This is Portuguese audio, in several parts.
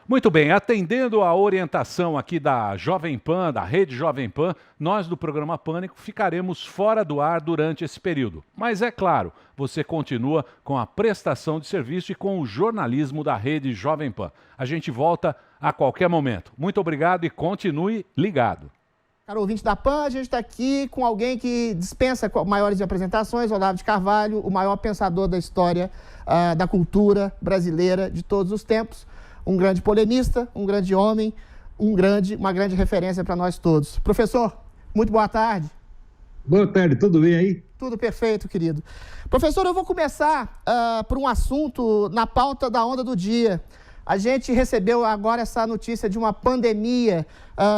Muito bem, atendendo a orientação aqui da Jovem Pan, da Rede Jovem Pan, nós do programa Pânico ficaremos fora do ar durante esse período. Mas é claro, você continua com a prestação de serviço e com o jornalismo da Rede Jovem Pan. A gente volta a qualquer momento. Muito obrigado e continue ligado. Caro ouvinte da PAN, a gente está aqui com alguém que dispensa maiores apresentações, Olavo de Carvalho, o maior pensador da história da cultura brasileira de todos os tempos. Um grande polemista, um grande homem, uma grande referência para nós todos. Professor, muito boa tarde. Boa tarde, tudo bem aí? Tudo perfeito, querido. Professor, eu vou começar por um assunto na pauta da onda do dia. A gente recebeu agora essa notícia de uma pandemia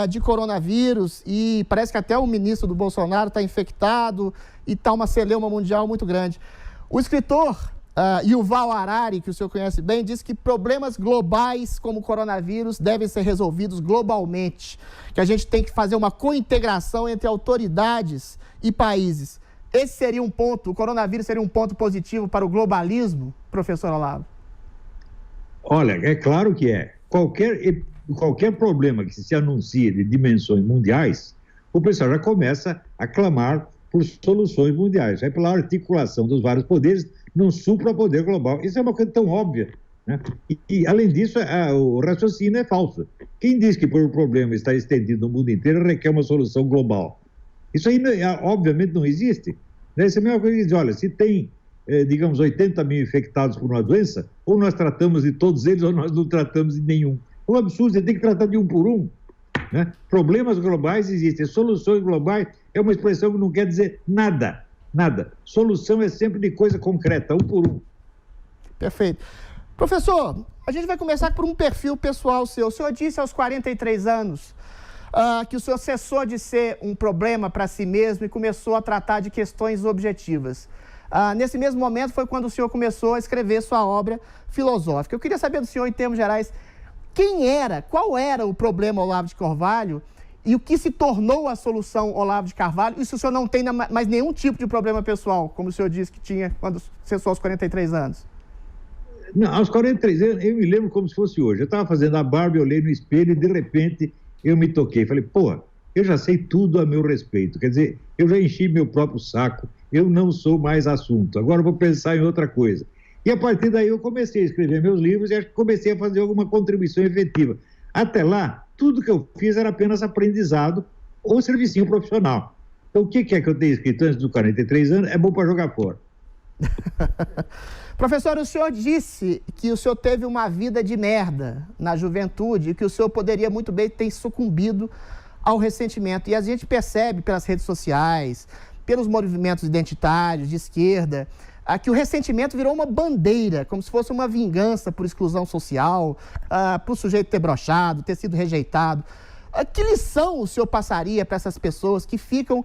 de coronavírus e parece que até o ministro do Bolsonaro está infectado e está uma celeuma mundial muito grande. O escritor Yuval Harari, que o senhor conhece bem, diz que problemas globais como o coronavírus devem ser resolvidos globalmente, que a gente tem que fazer uma cointegração entre autoridades e países. Esse seria um ponto, o coronavírus seria um ponto positivo para o globalismo, professor Olavo? Olha, é claro que é. Qualquer problema que se anuncie de dimensões mundiais, o pessoal já começa a clamar por soluções mundiais, é pela articulação dos vários poderes num suprapoder global. Isso é uma coisa tão óbvia, né? E além disso, o raciocínio é falso. Quem diz que por um problema está estendido no mundo inteiro requer uma solução global? Isso aí, obviamente, não existe. Essa é a mesma coisa que diz, olha, se tem, digamos, 80 mil infectados por uma doença, ou nós tratamos de todos eles, ou nós não tratamos de nenhum. É um absurdo, você tem que tratar de um por um. Né? Problemas globais existem, soluções globais é uma expressão que não quer dizer nada, nada. Solução é sempre de coisa concreta, um por um. Perfeito. Professor, a gente vai começar por um perfil pessoal seu. O senhor disse aos 43 anos que o senhor cessou de ser um problema para si mesmo e começou a tratar de questões objetivas. Nesse mesmo momento foi quando o senhor começou a escrever sua obra filosófica. Eu queria saber do senhor, em termos gerais, qual era o problema Olavo de Carvalho e o que se tornou a solução Olavo de Carvalho, e se o senhor não tem mais nenhum tipo de problema pessoal, como o senhor disse que tinha quando cessou aos 43 anos? Não, aos 43 anos, eu me lembro como se fosse hoje. Eu estava fazendo a barba, eu olhei no espelho e, de repente, eu me toquei. Falei, pô, eu já sei tudo a meu respeito. Quer dizer, eu já enchi meu próprio saco, eu não sou mais assunto. Agora eu vou pensar em outra coisa. E a partir daí eu comecei a escrever meus livros e acho que comecei a fazer alguma contribuição efetiva. Até lá, tudo que eu fiz era apenas aprendizado ou servicinho profissional. Então, o que é que eu tenho escrito antes dos 43 anos é bom para jogar fora. Professor, o senhor disse que o senhor teve uma vida de merda na juventude e que o senhor poderia muito bem ter sucumbido ao ressentimento. E a gente percebe pelas redes sociais, pelos movimentos identitários de esquerda, que o ressentimento virou uma bandeira, como se fosse uma vingança por exclusão social, por o sujeito ter broxado, ter sido rejeitado. Que lição o senhor passaria para essas pessoas que ficam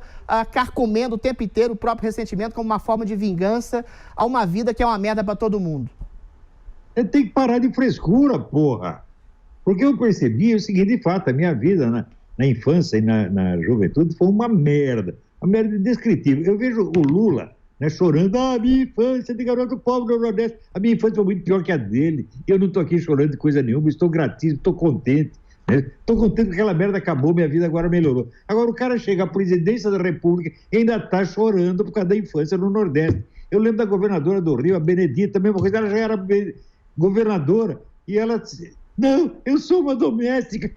carcomendo o tempo inteiro o próprio ressentimento como uma forma de vingança a uma vida que é uma merda para todo mundo? Você tem que parar de frescura, porra. Porque eu percebi o seguinte, de fato, a minha vida na infância e na juventude foi uma merda indescritível. Eu vejo o Lula, né, chorando, a minha infância de garoto pobre do Nordeste, a minha infância foi muito pior que a dele, eu não estou aqui chorando de coisa nenhuma, estou gratíssimo, estou contente, estou contente que aquela merda acabou, minha vida agora melhorou. Agora o cara chega à presidência da República e ainda está chorando por causa da infância no Nordeste. Eu lembro da governadora do Rio, a Benedita, a mesma coisa, ela já era governadora e ela... Não, eu sou uma doméstica,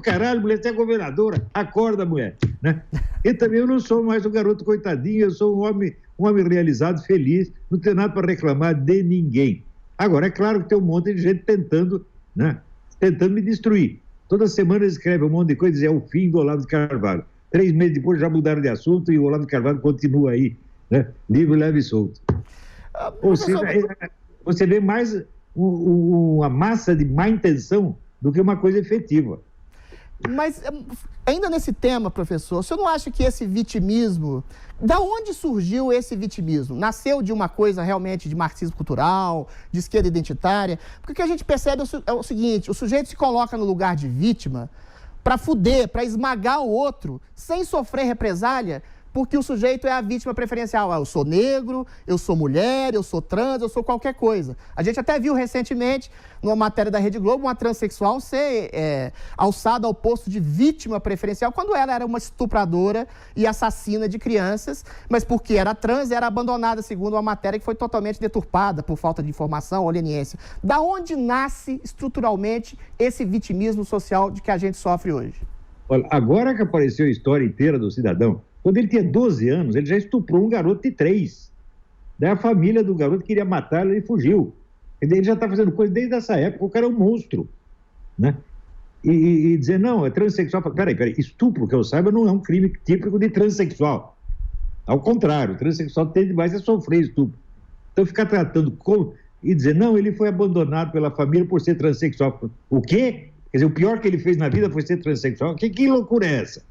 caralho, mulher, você é governadora, acorda, mulher, né? E também eu não sou mais um garoto coitadinho, eu sou um homem realizado, feliz, não tenho nada para reclamar de ninguém. Agora, é claro que tem um monte de gente tentando me destruir. Toda semana eles escrevem um monte de coisa e dizem, é o fim do Olavo de Carvalho. 3 meses depois já mudaram de assunto e o Olavo de Carvalho continua aí, né? Livre, leve e solto. Ou seja, você vê mais... uma massa de má intenção do que uma coisa efetiva. Mas, ainda nesse tema, professor, o senhor não acha que esse vitimismo... Da onde surgiu esse vitimismo? Nasceu de uma coisa realmente de marxismo cultural, de esquerda identitária? Porque o que a gente percebe é o seguinte, o sujeito se coloca no lugar de vítima para fuder, para esmagar o outro, sem sofrer represália, porque o sujeito é a vítima preferencial. Eu sou negro, eu sou mulher, eu sou trans, eu sou qualquer coisa. A gente até viu recentemente, numa matéria da Rede Globo, uma transexual ser alçada ao posto de vítima preferencial quando ela era uma estupradora e assassina de crianças, mas porque era trans, era abandonada, segundo uma matéria que foi totalmente deturpada por falta de informação ou leniência. Da onde nasce estruturalmente esse vitimismo social de que a gente sofre hoje? Olha, agora que apareceu a história inteira do cidadão, quando ele tinha 12 anos, ele já estuprou um garoto de 3. Daí a família do garoto queria matá-lo e ele fugiu. Ele já está fazendo coisa desde essa época, o cara é um monstro, né? E dizer, não, é transexual. Peraí, estupro, que eu saiba, não é um crime típico de transexual. Ao contrário, o transexual tende mais a sofrer estupro. Então ficar tratando e dizer, não, ele foi abandonado pela família por ser transexual. O quê? Quer dizer, o pior que ele fez na vida foi ser transexual. Que loucura é essa?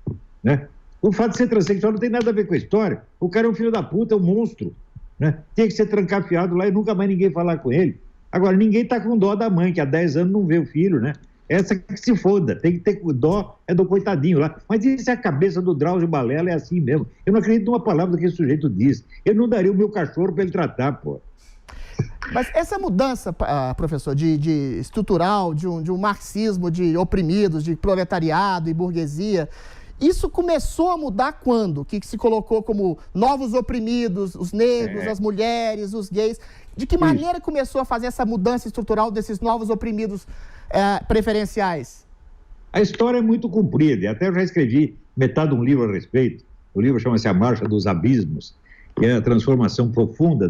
Né? O fato de ser transexual não tem nada a ver com a história. O cara é um filho da puta, é um monstro. Né? Tem que ser trancafiado lá e nunca mais ninguém falar com ele. Agora, ninguém está com dó da mãe, que há 10 anos não vê o filho, né? Essa que se foda, tem que ter dó, é do coitadinho lá. Mas isso é a cabeça do Drauzio Balela, é assim mesmo. Eu não acredito numa palavra que esse sujeito diz. Eu não daria o meu cachorro para ele tratar, pô. Mas essa mudança, professor, de estrutural, de um marxismo de oprimidos, de proletariado e burguesia, isso começou a mudar quando? Que se colocou como novos oprimidos, os negros, as mulheres, os gays. De que maneira começou a fazer essa mudança estrutural desses novos oprimidos preferenciais? A história é muito comprida, e até eu já escrevi metade de um livro a respeito. O livro chama-se A Marcha dos Abismos, que é a transformação profunda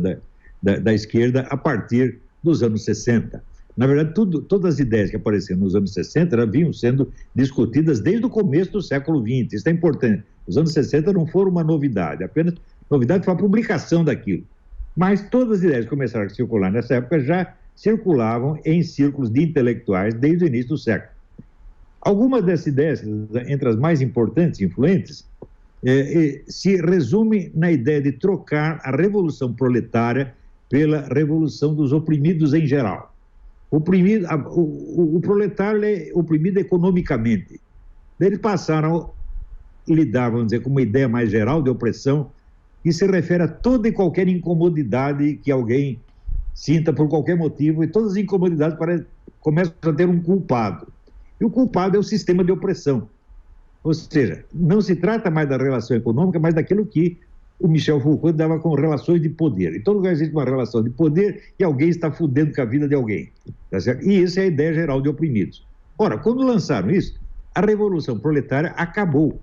da esquerda a partir dos anos 60. Na verdade, todas as ideias que apareceram nos anos 60 vinham sendo discutidas desde o começo do século XX. Isso é importante. Os anos 60 não foram uma novidade, apenas novidade foi a publicação daquilo. Mas todas as ideias que começaram a circular nessa época já circulavam em círculos de intelectuais desde o início do século. Algumas dessas ideias, entre as mais importantes e influentes, se resume na ideia de trocar a revolução proletária pela revolução dos oprimidos em geral. O proletário é oprimido economicamente. Eles passaram a lidar, vamos dizer, com uma ideia mais geral de opressão que se refere a toda e qualquer incomodidade que alguém sinta por qualquer motivo, e todas as incomodidades começam a ter um culpado. E o culpado é o sistema de opressão. Ou seja, não se trata mais da relação econômica, mas daquilo que o Michel Foucault dava com relações de poder. Em todo lugar existe uma relação de poder e alguém está fudendo com a vida de alguém. Tá certo? E isso é a ideia geral de oprimidos. Ora, quando lançaram isso, a Revolução Proletária acabou.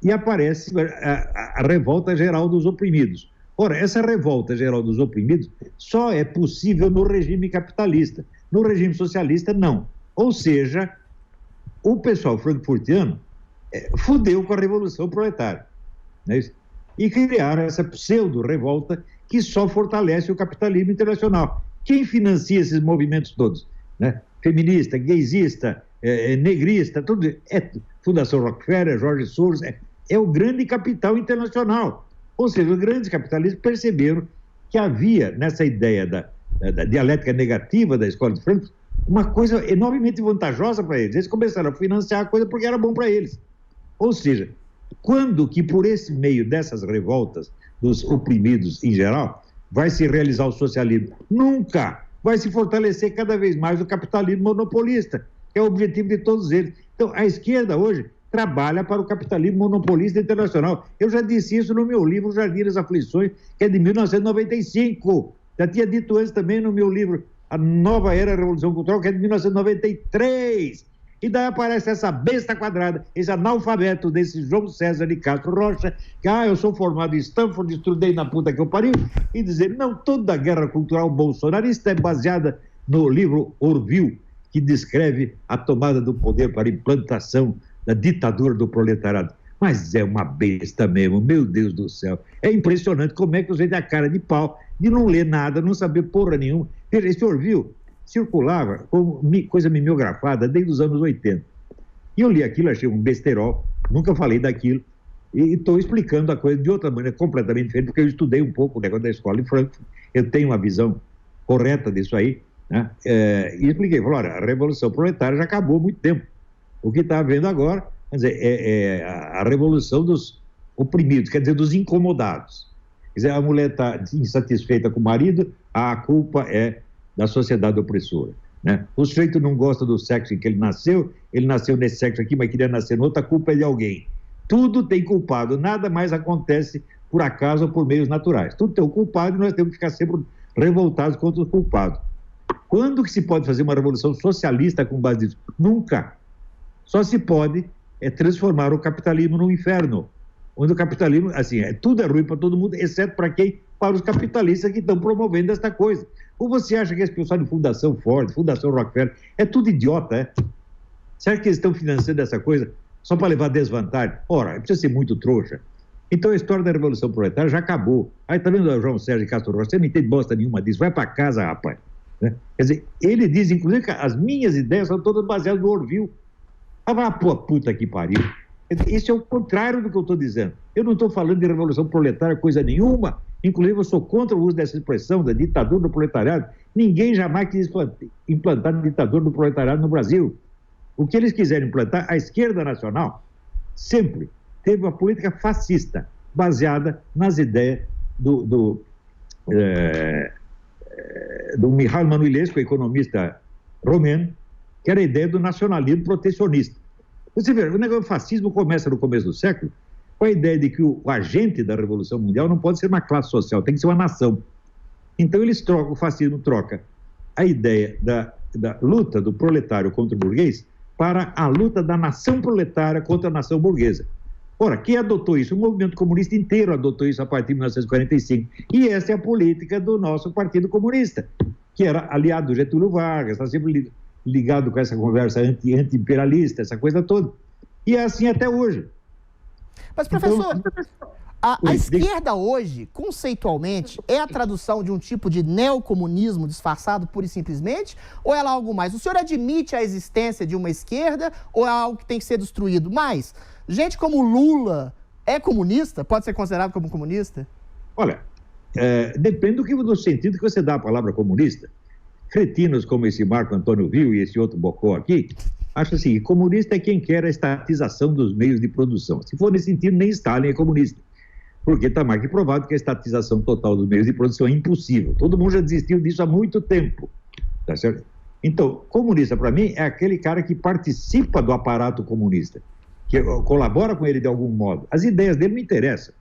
E aparece a revolta geral dos oprimidos. Ora, essa revolta geral dos oprimidos só é possível no regime capitalista. No regime socialista, não. Ou seja, o pessoal frankfurtiano fudeu com a Revolução Proletária. Não é isso? E criaram essa pseudo-revolta que só fortalece o capitalismo internacional. Quem financia esses movimentos todos? Né? Feminista, gaysista, negrista, tudo. Fundação Rockefeller, Jorge Soros, é o grande capital internacional. Ou seja, os grandes capitalistas perceberam que havia nessa ideia da dialética negativa da escola de Frankfurt uma coisa enormemente vantajosa para eles. Eles começaram a financiar a coisa porque era bom para eles. Ou seja, quando que por esse meio dessas revoltas dos oprimidos em geral vai se realizar o socialismo? Nunca! Vai se fortalecer cada vez mais o capitalismo monopolista, que é o objetivo de todos eles. Então, a esquerda hoje trabalha para o capitalismo monopolista internacional. Eu já disse isso no meu livro Jardim das Aflições, que é de 1995. Já tinha dito antes também no meu livro A Nova Era da Revolução Cultural, que é de 1993. E daí aparece essa besta quadrada, esse analfabeto desse João César de Castro Rocha, que, eu sou formado em Stanford, estudei na puta que eu pariu, e dizer, não, toda a guerra cultural bolsonarista é baseada no livro Orville, que descreve a tomada do poder para a implantação da ditadura do proletariado. Mas é uma besta mesmo, meu Deus do céu. É impressionante como é que você tem a cara de pau de não ler nada, não saber porra nenhuma. Veja, esse Orville circulava como coisa mimeografada desde os anos 80. E eu li aquilo, achei um besterol, nunca falei daquilo, e estou explicando a coisa de outra maneira completamente diferente, porque eu estudei um pouco o negócio da escola em Frankfurt, eu tenho uma visão correta disso aí, né? E expliquei, falei, olha, a Revolução Proletária já acabou há muito tempo. O que está havendo agora, quer dizer, é a revolução dos oprimidos, quer dizer, dos incomodados. Quer dizer, a mulher está insatisfeita com o marido, a culpa é da sociedade opressora, né? O sujeito não gosta do sexo em que ele nasceu nesse sexo aqui, mas queria nascer no outro, a culpa é de alguém. Tudo tem culpado, nada mais acontece por acaso ou por meios naturais. Tudo tem um culpado e nós temos que ficar sempre revoltados contra os culpados. Quando que se pode fazer uma revolução socialista com base nisso? Nunca. Só se pode transformar o capitalismo num inferno, onde o capitalismo, assim, tudo é ruim para todo mundo, exceto para quem? Para os capitalistas que estão promovendo esta coisa. Ou você acha que esse pessoal de Fundação Ford, Fundação Rockefeller, é tudo idiota, é? Será que eles estão financiando essa coisa só para levar desvantagem? Ora, precisa ser muito trouxa. Então a história da Revolução Proletária já acabou. Aí tá vendo o João Sérgio Castro Rocha? Você não entende bosta nenhuma disso, vai para casa, rapaz. Né? Quer dizer, ele diz, inclusive, que as minhas ideias são todas baseadas no Orville. Ah, vai, pô, puta que pariu. Isso é o contrário do que eu estou dizendo. Eu não estou falando de Revolução Proletária coisa nenhuma. Inclusive, eu sou contra o uso dessa expressão da ditadura do proletariado. Ninguém jamais quis implantar a ditadura do proletariado no Brasil. O que eles quiserem implantar, a esquerda nacional sempre teve uma política fascista, baseada nas ideias do Mihail Manilescu, economista romeno, que era a ideia do nacionalismo protecionista. Você vê, o negócio do fascismo começa no começo do século com a ideia de que o agente da Revolução Mundial não pode ser uma classe social, tem que ser uma nação. Então eles trocam, o fascismo troca a ideia da luta do proletário contra o burguês para a luta da nação proletária contra a nação burguesa. Ora, quem adotou isso? O movimento comunista inteiro adotou isso a partir de 1945. E essa é a política do nosso Partido Comunista, que era aliado do Getúlio Vargas, está sempre ligado com essa conversa anti-imperialista, essa coisa toda. E é assim até hoje. Mas, professor, a esquerda hoje, conceitualmente, é a tradução de um tipo de neocomunismo disfarçado pura e simplesmente? Ou ela é algo mais? O senhor admite a existência de uma esquerda ou é algo que tem que ser destruído? Mas, gente como Lula é comunista? Pode ser considerado como comunista? Olha, depende do sentido que você dá à palavra comunista. Cretinos como esse Marco Antônio Viu e esse outro Bocó aqui, acham assim, que comunista é quem quer a estatização dos meios de produção. Se for nesse sentido, nem Stalin é comunista. Porque está mais que provado que a estatização total dos meios de produção é impossível. Todo mundo já desistiu disso há muito tempo. Tá certo? Então, comunista, para mim, é aquele cara que participa do aparato comunista, que colabora com ele de algum modo. As ideias dele não interessam.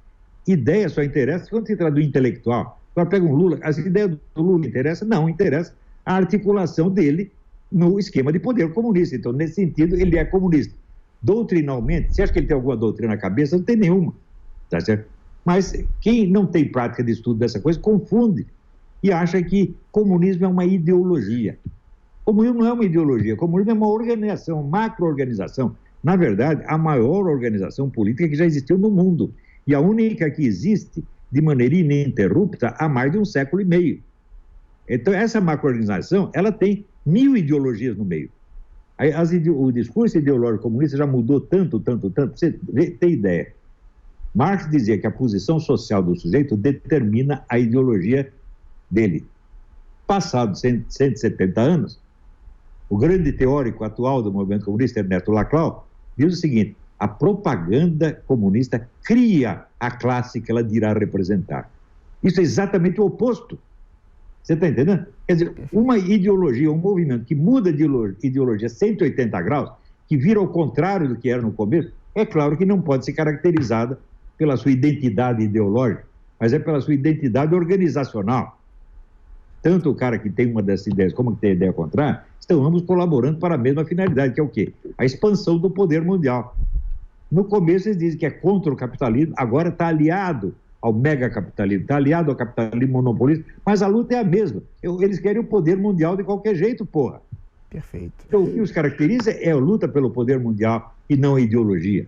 Ideia só interessa quando se trata do intelectual. Agora pega um Lula, as ideias do Lula interessam? Não, interessa a articulação dele no esquema de poder comunista. Então, nesse sentido, ele é comunista. Doutrinalmente, você acha que ele tem alguma doutrina na cabeça? Não tem nenhuma. Tá certo? Mas quem não tem prática de estudo dessa coisa, confunde e acha que comunismo é uma ideologia. Comunismo não é uma ideologia, comunismo é uma organização, uma macro-organização. Na verdade, a maior organização política que já existiu no mundo. E a única que existe de maneira ininterrupta há mais de um século e meio. Então, essa macro-organização, ela tem 1000 ideologias no meio. O discurso ideológico comunista já mudou tanto, você tem ideia. Marx dizia que a posição social do sujeito determina a ideologia dele. Passados 170 anos, o grande teórico atual do movimento comunista, Ernesto Laclau, diz o seguinte: a propaganda comunista cria a classe que ela dirá representar. Isso é exatamente o oposto. Você está entendendo? Quer dizer, uma ideologia, um movimento que muda de ideologia 180 graus, que vira ao contrário do que era no começo, é claro que não pode ser caracterizada pela sua identidade ideológica, mas é pela sua identidade organizacional. Tanto o cara que tem uma dessas ideias como que tem a ideia contrária, estão ambos colaborando para a mesma finalidade, que é o quê? A expansão do poder mundial. No começo eles dizem que é contra o capitalismo, agora está aliado ao megacapitalismo, está aliado ao capitalismo monopolista, mas a luta é a mesma. Eles querem o poder mundial de qualquer jeito, porra. Perfeito. Então, o que os caracteriza é a luta pelo poder mundial e não a ideologia.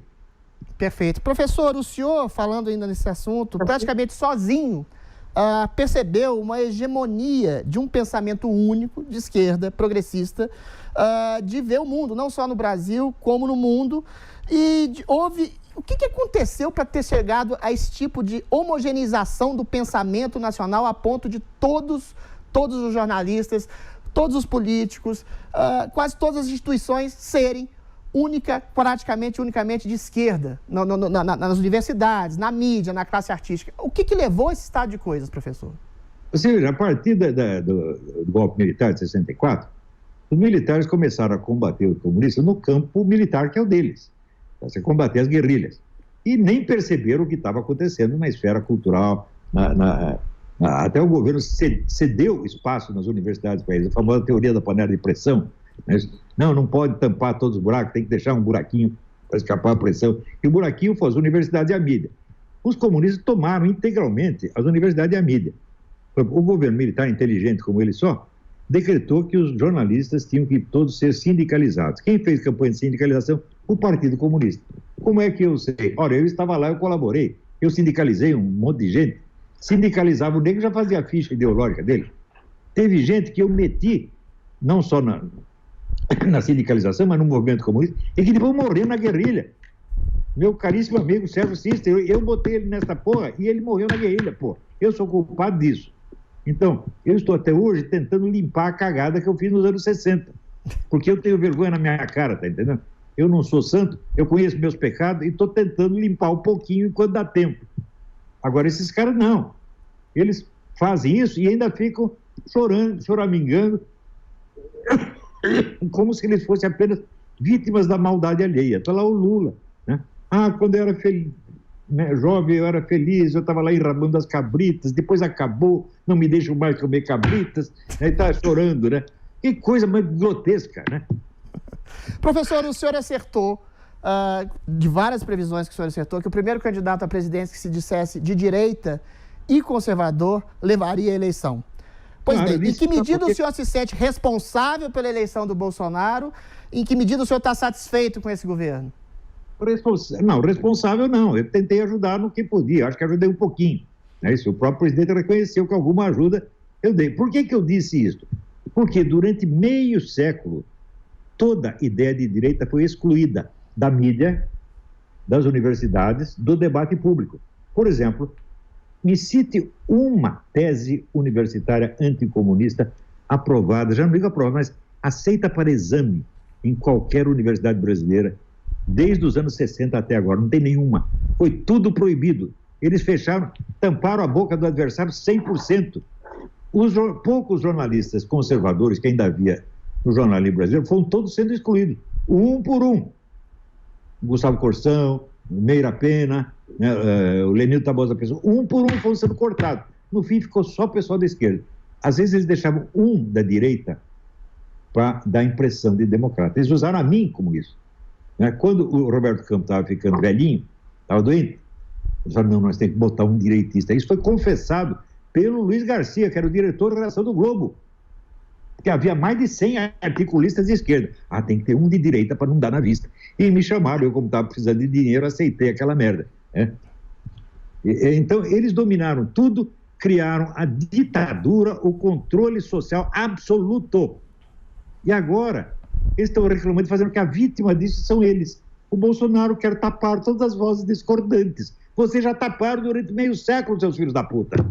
Perfeito. Professor, o senhor, falando ainda nesse assunto, praticamente sozinho, percebeu uma hegemonia de um pensamento único, de esquerda, progressista, de ver o mundo, não só no Brasil, como no mundo. E o que aconteceu para ter chegado a esse tipo de homogeneização do pensamento nacional a ponto de todos os jornalistas, todos os políticos, quase todas as instituições serem praticamente unicamente de esquerda, nas universidades, na mídia, na classe artística. O que levou a esse estado de coisas, professor? Você veja, a partir do golpe militar de 64, os militares começaram a combater os comunistas no campo militar, que é o deles. Você combater as guerrilhas. E nem perceberam o que estava acontecendo na esfera cultural. Até o governo cedeu espaço nas universidades para eles, a famosa teoria da panela de pressão. Não pode tampar todos os buracos, tem que deixar um buraquinho para escapar a pressão. E o buraquinho foi as universidades e a mídia. Os comunistas tomaram integralmente as universidades e a mídia. O governo militar, inteligente como ele só, decretou que os jornalistas tinham que todos ser sindicalizados. Quem fez campanha de sindicalização? O Partido Comunista. Como é que eu sei? Olha, eu estava lá, eu colaborei, eu sindicalizei um monte de gente. Sindicalizava o negro, já fazia a ficha ideológica dele. Teve gente que eu meti, não só na sindicalização, mas no movimento comunista, e que depois morreu na guerrilha. Meu caríssimo amigo Sérgio Sister, eu botei ele nessa porra e ele morreu na guerrilha, pô. Eu sou culpado disso. Então, eu estou até hoje tentando limpar a cagada que eu fiz nos anos 60. Porque eu tenho vergonha na minha cara, tá entendendo? Eu não sou santo, eu conheço meus pecados e estou tentando limpar um pouquinho enquanto dá tempo. Agora, esses caras não. Eles fazem isso e ainda ficam chorando, choramingando, como se eles fossem apenas vítimas da maldade alheia. Está lá o Lula, né? Quando eu era feliz, né, jovem, eu era feliz, eu estava lá enrabando as cabritas, depois acabou, não me deixam mais comer cabritas, né, e está chorando, né? Que coisa mais grotesca, né? Professor, o senhor acertou, de várias previsões que o senhor acertou, que o primeiro candidato à presidência que se dissesse de direita e conservador levaria a eleição. Pois bem, em que medida o senhor se sente responsável pela eleição do Bolsonaro? Em que medida o senhor está satisfeito com esse governo? Responsável não. Eu tentei ajudar no que podia. Acho que ajudei um pouquinho. Né? Isso, o próprio presidente reconheceu que alguma ajuda eu dei. Por que eu disse isso? Porque durante meio século, toda ideia de direita foi excluída da mídia, das universidades, do debate público. Por exemplo, me cite uma tese universitária anticomunista aprovada, já não digo aprovada, mas aceita para exame em qualquer universidade brasileira, desde os anos 60 até agora. Não tem nenhuma. Foi tudo proibido. Eles fecharam, tamparam a boca do adversário 100%. Poucos jornalistas conservadores que ainda havia no jornalismo brasileiro foram todos sendo excluídos, um por um. Gustavo Corsão, Meira Pena, né, o Lenildo Tabosa Pessoa, um por um foram sendo cortados. No fim, ficou só o pessoal da esquerda. Às vezes eles deixavam um da direita para dar impressão de democrata. Eles usaram a mim como isso. Né? Quando o Roberto Campos estava ficando velhinho, estava doente, eles falaram, não, nós temos que botar um direitista. Isso foi confessado pelo Luiz Garcia, que era o diretor de redação do Globo, que havia mais de 100 articulistas de esquerda. Tem que ter um de direita para não dar na vista. E me chamaram, eu como estava precisando de dinheiro, aceitei aquela merda. Né? Então, eles dominaram tudo, criaram a ditadura, o controle social absoluto. E agora, eles estão reclamando, fazendo que a vítima disso são eles. O Bolsonaro quer tapar todas as vozes discordantes. Vocês já taparam durante meio século, seus filhos da puta.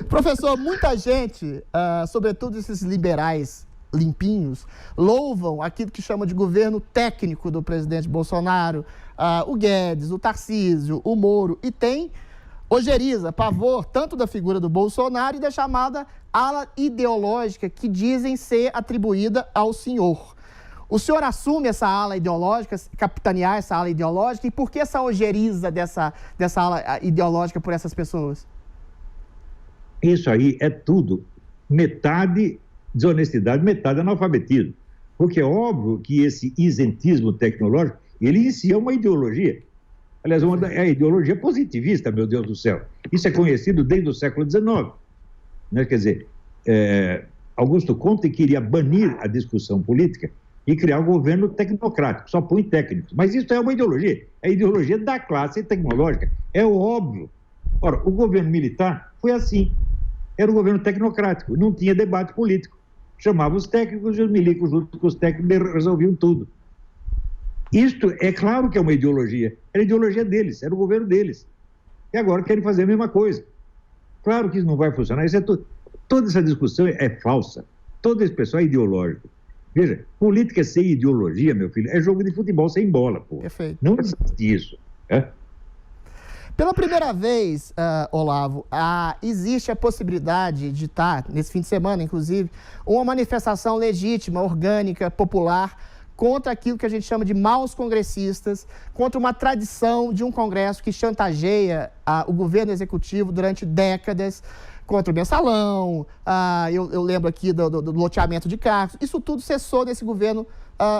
Professor, muita gente, sobretudo esses liberais limpinhos, louvam aquilo que chama de governo técnico do presidente Bolsonaro, o Guedes, o Tarcísio, o Moro, e tem ojeriza, pavor, tanto da figura do Bolsonaro e da chamada ala ideológica que dizem ser atribuída ao senhor. O senhor assume essa ala ideológica, capitanear essa ala ideológica, e por que essa ojeriza dessa ala ideológica por essas pessoas? Isso aí é tudo, metade desonestidade, metade analfabetismo. Porque é óbvio que esse isentismo tecnológico, ele inicia uma ideologia. Aliás, é a ideologia positivista, meu Deus do céu. Isso é conhecido desde o século XIX. Né? Quer dizer, Augusto Comte queria banir a discussão política e criar um governo tecnocrático, só põe técnicos. Mas isso é uma ideologia, é a ideologia da classe tecnológica, é óbvio. Ora, o governo militar foi assim, era um governo tecnocrático, não tinha debate político. Chamava os técnicos e os milicos junto com os técnicos resolviam tudo. Isto é claro que é uma ideologia, era a ideologia deles, era o governo deles. E agora querem fazer a mesma coisa. Claro que isso não vai funcionar, toda essa discussão é falsa, todo esse pessoal é ideológico. Veja, política sem ideologia, meu filho, é jogo de futebol sem bola, pô. Perfeito. Não existe isso. Pela primeira vez, Olavo, existe a possibilidade de estar, nesse fim de semana, inclusive, uma manifestação legítima, orgânica, popular, contra aquilo que a gente chama de maus congressistas, contra uma tradição de um Congresso que chantageia o governo executivo durante décadas, contra o mensalão, eu lembro aqui do loteamento de cargos. Isso tudo cessou nesse governo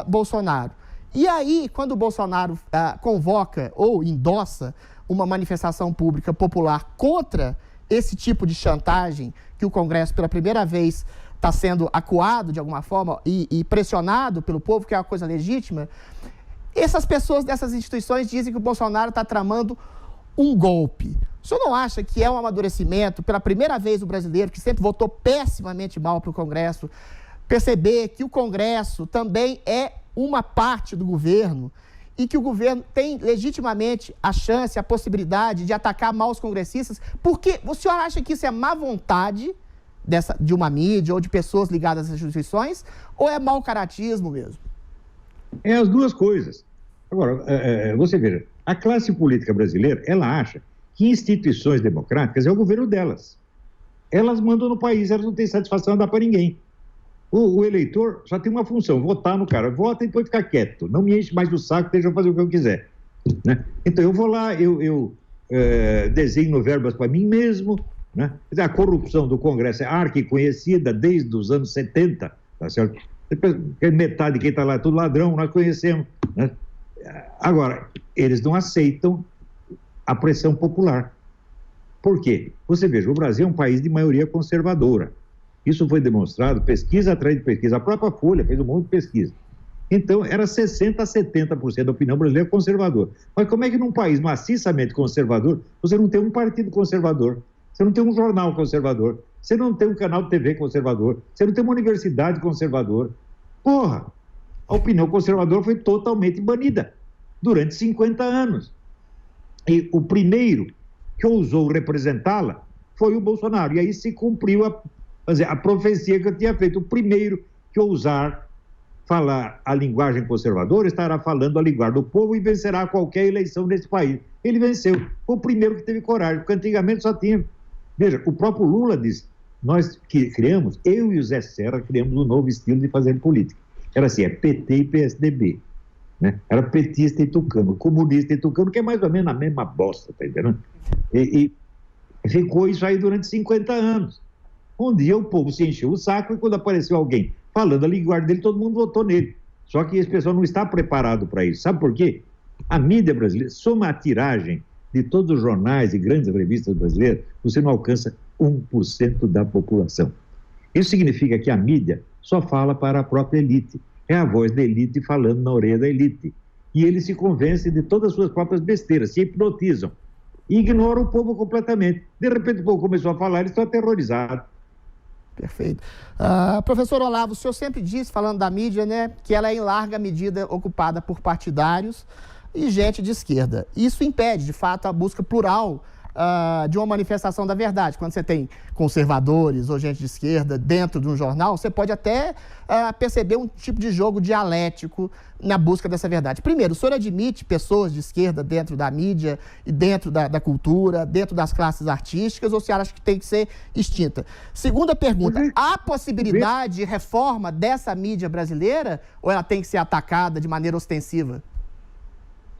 Bolsonaro. E aí, quando o Bolsonaro convoca ou endossa uma manifestação pública popular contra esse tipo de chantagem, que o Congresso, pela primeira vez, está sendo acuado de alguma forma e pressionado pelo povo, que é uma coisa legítima, essas pessoas dessas instituições dizem que o Bolsonaro está tramando um golpe. O senhor não acha que é um amadurecimento, pela primeira vez o brasileiro, que sempre votou pessimamente mal para o Congresso, perceber que o Congresso também é uma parte do governo e que o governo tem legitimamente a chance, a possibilidade de atacar maus congressistas? Porque o senhor acha que isso é má vontade de uma mídia ou de pessoas ligadas às instituições, ou é mau caratismo mesmo? É as duas coisas. Agora, você veja, a classe política brasileira, ela acha que instituições democráticas é o governo delas. Elas mandam no país, elas não têm satisfação a dar para ninguém. O eleitor só tem uma função, votar no cara. Vota e depois ficar quieto. Não me enche mais o saco, deixa eu fazer o que eu quiser. Né? Então, eu vou lá, eu desenho verbas para mim mesmo. Né? A corrupção do Congresso é arquiconhecida desde os anos 70, tá certo? Metade de quem está lá é tudo ladrão, nós conhecemos. Né? Agora, eles não aceitam a pressão popular. Por quê? Você veja, o Brasil é um país de maioria conservadora. Isso foi demonstrado, pesquisa atrás de pesquisa. A própria Folha fez um monte de pesquisa. Então, era 60% a 70% da opinião brasileira conservadora. Mas como é que num país maciçamente conservador, você não tem um partido conservador, você não tem um jornal conservador, você não tem um canal de TV conservador, você não tem uma universidade conservadora? Porra! A opinião conservadora foi totalmente banida durante 50 anos. E o primeiro que ousou representá-la foi o Bolsonaro. E aí se cumpriu a profecia que eu tinha feito. O primeiro que ousar falar a linguagem conservadora estará falando a linguagem do povo e vencerá qualquer eleição nesse país. Ele venceu. Foi o primeiro que teve coragem, porque antigamente só tinha... Veja, o próprio Lula disse, nós que criamos, eu e o Zé Serra criamos um novo estilo de fazer política. Era assim, é PT e PSDB. Né? Era petista e tucano, comunista e tucano, que é mais ou menos a mesma bosta, tá entendendo? E ficou isso aí durante 50 anos. Um dia o povo se encheu o saco e quando apareceu alguém falando a linguagem dele, todo mundo votou nele. Só que esse pessoal não está preparado para isso. Sabe por quê? A mídia brasileira, soma a tiragem de todos os jornais e grandes revistas brasileiras, você não alcança 1% da população. Isso significa que a mídia só fala para a própria elite. É a voz da elite falando na orelha da elite. E eles se convencem de todas as suas próprias besteiras, se hipnotizam. E ignoram o povo completamente. De repente o povo começou a falar, eles estão aterrorizados. Perfeito. Professor Olavo, o senhor sempre disse, falando da mídia, né, que ela é em larga medida ocupada por partidários e gente de esquerda. Isso impede, de fato, a busca plural de uma manifestação da verdade. Quando você tem conservadores ou gente de esquerda dentro de um jornal, você pode até perceber um tipo de jogo dialético na busca dessa verdade. Primeiro, o senhor admite pessoas de esquerda dentro da mídia e dentro da cultura, dentro das classes artísticas, ou você acha que tem que ser extinta? Segunda pergunta, há possibilidade de reforma dessa mídia brasileira ou ela tem que ser atacada de maneira ostensiva?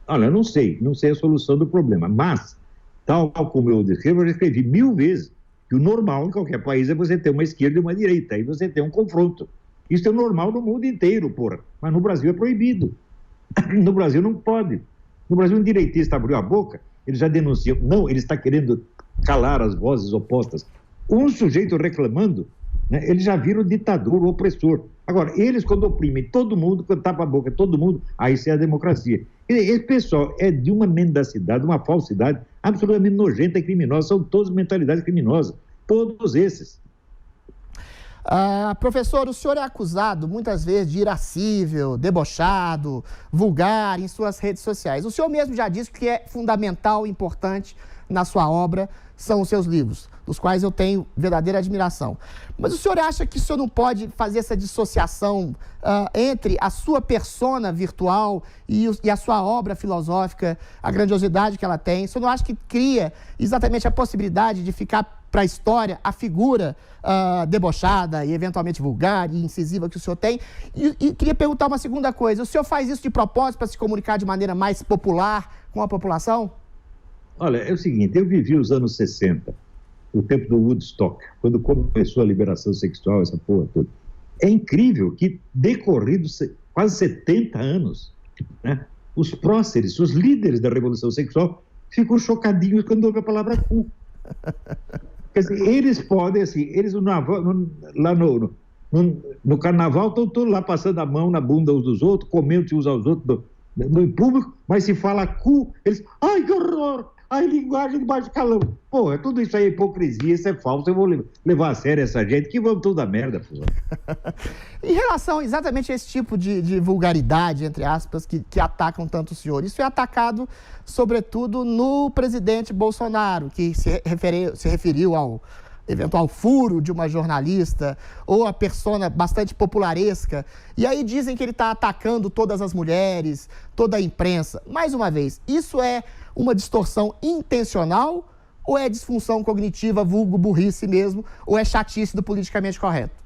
Olha, eu não sei a solução do problema, mas tal como eu descrevo, eu já escrevi 1000 vezes que o normal em qualquer país é você ter uma esquerda e uma direita, aí você tem um confronto. Isso é normal no mundo inteiro, porra. Mas no Brasil é proibido. No Brasil não pode. No Brasil, um direitista abriu a boca, ele já denunciou. Não, ele está querendo calar as vozes opostas. Um sujeito reclamando, né, ele já vira o ditador, o opressor. Agora, eles quando oprimem todo mundo, quando tapa a boca todo mundo, aí isso é a democracia. Esse pessoal é de uma mendacidade, uma falsidade absolutamente nojenta e criminosa. São todos mentalidades criminosas. Todos esses. Professor, o senhor é acusado muitas vezes de irascível, debochado, vulgar em suas redes sociais. O senhor mesmo já disse que é fundamental e importante na sua obra são os seus livros, dos quais eu tenho verdadeira admiração. Mas o senhor acha que o senhor não pode fazer essa dissociação entre a sua persona virtual e a sua obra filosófica, a grandiosidade que ela tem? O senhor não acha que cria exatamente a possibilidade de ficar para a história a figura debochada e eventualmente vulgar e incisiva que o senhor tem? E queria perguntar uma segunda coisa. O senhor faz isso de propósito para se comunicar de maneira mais popular com a população? Olha, é o seguinte, eu vivi os anos 60, o tempo do Woodstock, quando começou a liberação sexual, essa porra toda. É incrível que, decorridos quase 70 anos, né, os próceres, os líderes da revolução sexual, ficam chocadinhos quando ouvem a palavra cu. Quer dizer, eles podem, assim, eles lá no carnaval estão todos lá passando a mão na bunda uns dos outros, comendo uns aos outros no público, mas se fala cu, eles, ai, que horror! Ai, linguagem de baixo calão. Pô, tudo isso aí é hipocrisia, isso é falso, eu vou levar a sério essa gente, que vamos toda merda, pô. Em relação exatamente a esse tipo de vulgaridade, entre aspas, que atacam tanto o senhor, isso é atacado, sobretudo, no presidente Bolsonaro, que se referiu ao eventual furo de uma jornalista ou a persona bastante popularesca. E aí dizem que ele está atacando todas as mulheres, toda a imprensa. Mais uma vez, isso é uma distorção intencional ou é disfunção cognitiva, vulgo burrice mesmo, ou é chatice do politicamente correto?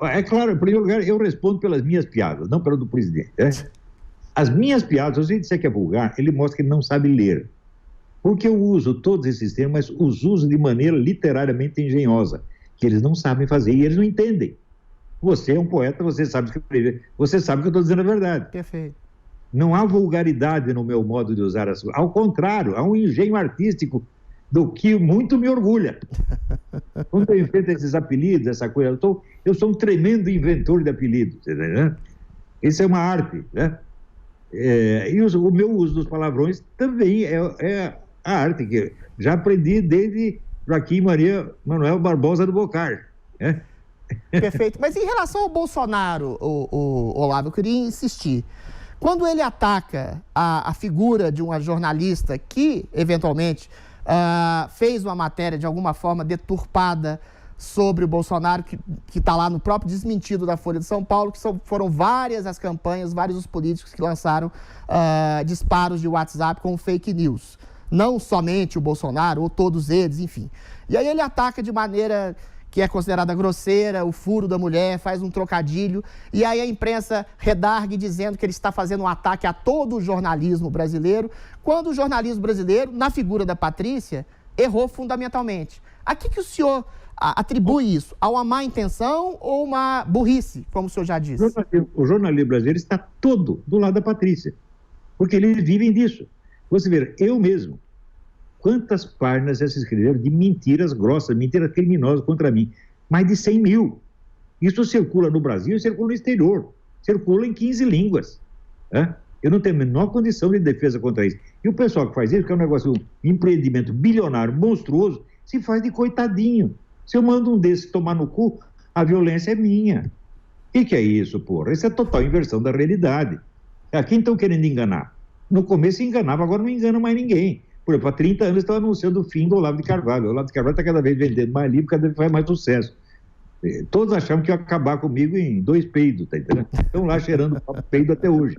É claro, em primeiro lugar, eu respondo pelas minhas piadas, não pela do presidente. Né? As minhas piadas, se ele disser que é vulgar, ele mostra que ele não sabe ler. Porque eu uso todos esses termos, mas os uso de maneira literariamente engenhosa, que eles não sabem fazer e eles não entendem. Você é um poeta, você sabe escrever, você sabe que eu estou dizendo a verdade. Perfeito. Não há vulgaridade no meu modo de usar as coisas. Ao contrário, há um engenho artístico do que muito me orgulha. Quando eu invento esses apelidos, essa coisa, eu sou um tremendo inventor de apelidos, né? Isso é uma arte, né? E o meu uso dos palavrões também é a arte que já aprendi desde Joaquim Maria Manuel Barbosa do Bocar, né? Perfeito. Mas em relação ao Bolsonaro, Olavo, eu queria insistir. Quando ele ataca a figura de uma jornalista que, eventualmente, fez uma matéria de alguma forma deturpada sobre o Bolsonaro, que está lá no próprio desmentido da Folha de São Paulo, que foram várias as campanhas, vários os políticos que lançaram disparos de WhatsApp com fake news. Não somente o Bolsonaro, ou todos eles, enfim. E aí ele ataca de maneira que é considerada grosseira, o furo da mulher, faz um trocadilho, e aí a imprensa redargue dizendo que ele está fazendo um ataque a todo o jornalismo brasileiro, quando o jornalismo brasileiro, na figura da Patrícia, errou fundamentalmente. A que o senhor atribui isso? A uma má intenção ou uma burrice, como o senhor já disse? O jornalismo brasileiro está todo do lado da Patrícia, porque eles vivem disso. Você vê, eu mesmo, quantas páginas já se escreveram de mentiras grossas, mentiras criminosas contra mim? Mais de 100 mil. Isso circula no Brasil e circula no exterior. Circula em 15 línguas. Né? Eu não tenho a menor condição de defesa contra isso. E o pessoal que faz isso, que é um negócio, um empreendimento bilionário, monstruoso, se faz de coitadinho. Se eu mando um desses tomar no cu, a violência é minha. O que é isso, porra? Isso é total inversão da realidade. A quem estão querendo enganar? No começo enganava, agora não engana mais ninguém. Por exemplo, há 30 anos estão anunciando o fim do Olavo de Carvalho. O Olavo de Carvalho está cada vez vendendo mais livro, cada vez faz mais sucesso. Todos achavam que ia acabar comigo em 2 peidos, tá entendendo? Estão lá cheirando peido até hoje.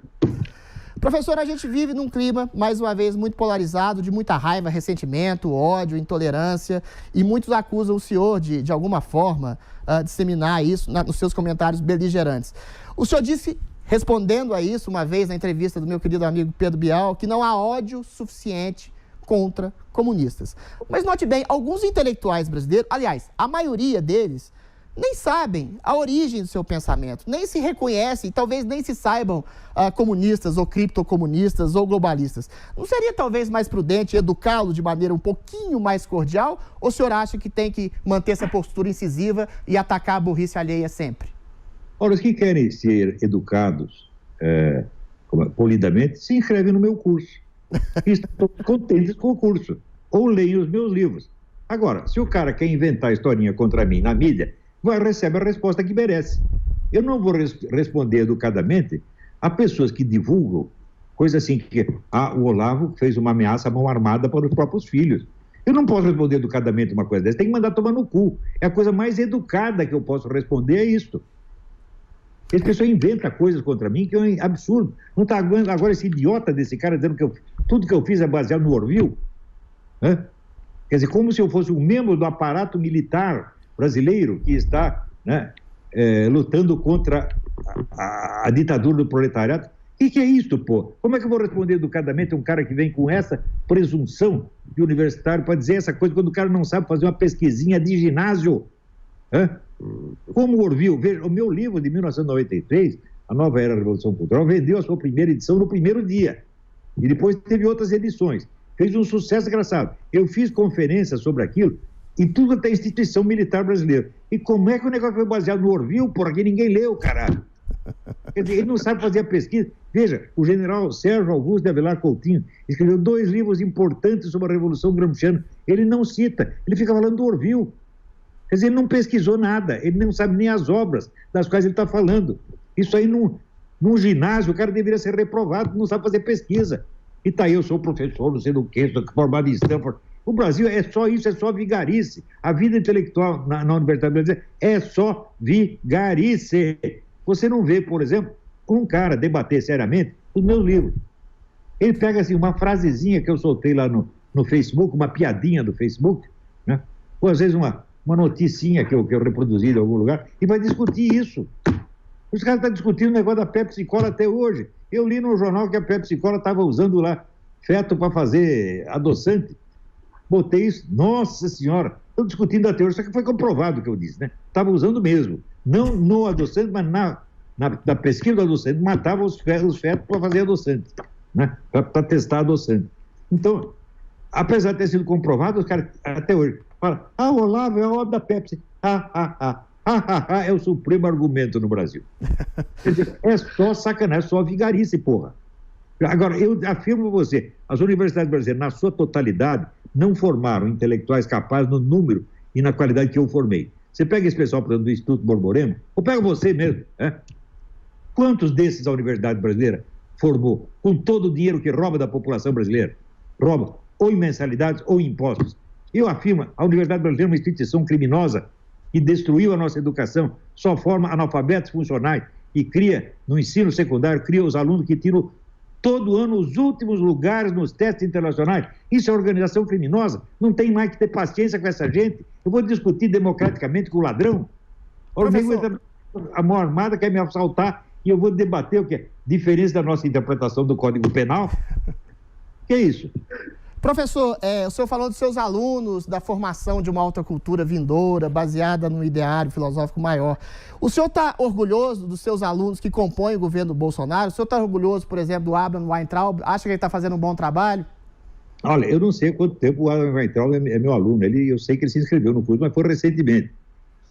Professor, a gente vive num clima, mais uma vez, muito polarizado, de muita raiva, ressentimento, ódio, intolerância, e muitos acusam o senhor de alguma forma, disseminar isso nos seus comentários beligerantes. O senhor disse, respondendo a isso, uma vez na entrevista do meu querido amigo Pedro Bial, que não há ódio suficiente contra comunistas. Mas note bem, alguns intelectuais brasileiros, aliás, a maioria deles, nem sabem a origem do seu pensamento, nem se reconhecem, talvez nem se saibam comunistas ou criptocomunistas ou globalistas. Não seria talvez mais prudente educá-los de maneira um pouquinho mais cordial? Ou o senhor acha que tem que manter essa postura incisiva e atacar a burrice alheia sempre? Ora, os que querem ser educados polidamente, se inscrevem no meu curso. E estão contentes com o curso. Ou leem os meus livros. Agora, se o cara quer inventar historinha contra mim na mídia, recebe a resposta que merece. Eu não vou responder educadamente a pessoas que divulgam coisa assim que o Olavo fez uma ameaça à mão armada para os próprios filhos. Eu não posso responder educadamente uma coisa dessa, tem que mandar tomar no cu. É a coisa mais educada que eu posso responder, é isso. Esse pessoal inventa coisas contra mim que é um absurdo. Não está aguentando agora esse idiota desse cara dizendo que tudo que eu fiz é baseado no Orville? Né? Quer dizer, como se eu fosse um membro do aparato militar brasileiro que está, né, lutando contra a ditadura do proletariado. O que é isso, pô? Como é que eu vou responder educadamente a um cara que vem com essa presunção de universitário para dizer essa coisa quando o cara não sabe fazer uma pesquisinha de ginásio? Como o Orville, veja, o meu livro de 1993, A Nova Era da Revolução Cultural, vendeu a sua primeira edição no primeiro dia. E depois teve outras edições. Fez um sucesso engraçado. Eu fiz conferências sobre aquilo em tudo até a instituição militar brasileira. E como é que o negócio foi baseado no Orville? Porra, que ninguém leu, caralho. Quer dizer, ele não sabe fazer a pesquisa. Veja, o general Sérgio Augusto de Avelar Coutinho escreveu 2 livros importantes sobre a Revolução Gramsciana. Ele não cita, ele fica falando do Orville. Quer dizer, ele não pesquisou nada, ele não sabe nem as obras das quais ele está falando. Isso aí, num ginásio, o cara deveria ser reprovado, não sabe fazer pesquisa. E tá aí, eu sou professor, não sei do que, sou formado em Stanford. O Brasil é só isso, é só vigarice. A vida intelectual na Universidade Brasileira é só vigarice. Você não vê, por exemplo, um cara debater seriamente os meus livros. Ele pega assim uma frasezinha que eu soltei lá no Facebook, uma piadinha do Facebook, né? Ou às vezes uma noticinha que eu reproduzi em algum lugar, e vai discutir isso. Os caras estão discutindo o negócio da Pepsi Cola até hoje. Eu li no jornal que a Pepsi Cola estava usando lá feto para fazer adoçante. Botei isso, nossa senhora, estão discutindo até hoje, só que foi comprovado o que eu disse, né? Estava usando mesmo. Não no adoçante, mas na pesquisa do adoçante, matava os fetos para fazer adoçante, né? Para testar adoçante. Então, apesar de ter sido comprovado, os caras até hoje falam, o Olavo é a obra da Pepsi. É o supremo argumento no Brasil. Quer dizer, é só sacanagem, é só vigarice, porra. Agora, eu afirmo a você, as universidades brasileiras, na sua totalidade, não formaram intelectuais capazes no número e na qualidade que eu formei. Você pega esse pessoal, por exemplo, do Instituto Borborema, ou pega você mesmo, né? Quantos desses a universidade brasileira formou com todo o dinheiro que rouba da população brasileira? Rouba ou em mensalidades ou em impostos. Eu afirmo, a universidade brasileira é uma instituição criminosa que destruiu a nossa educação, só forma analfabetos funcionais e cria, no ensino secundário, cria os alunos que tiram todo ano os últimos lugares nos testes internacionais. Isso é organização criminosa. Não tem mais que ter paciência com essa gente. Eu vou discutir democraticamente com o ladrão. A mão armada quer me assaltar e eu vou debater o que é diferença da nossa interpretação do Código Penal. Que é isso? Professor, o senhor falou dos seus alunos, da formação de uma alta cultura vindoura, baseada no ideário filosófico maior. O senhor está orgulhoso dos seus alunos que compõem o governo Bolsonaro? O senhor está orgulhoso, por exemplo, do Abraham Weintraub? Acha que ele está fazendo um bom trabalho? Olha, eu não sei há quanto tempo o Abraham Weintraub é meu aluno. Eu sei que ele se inscreveu no curso, mas foi recentemente.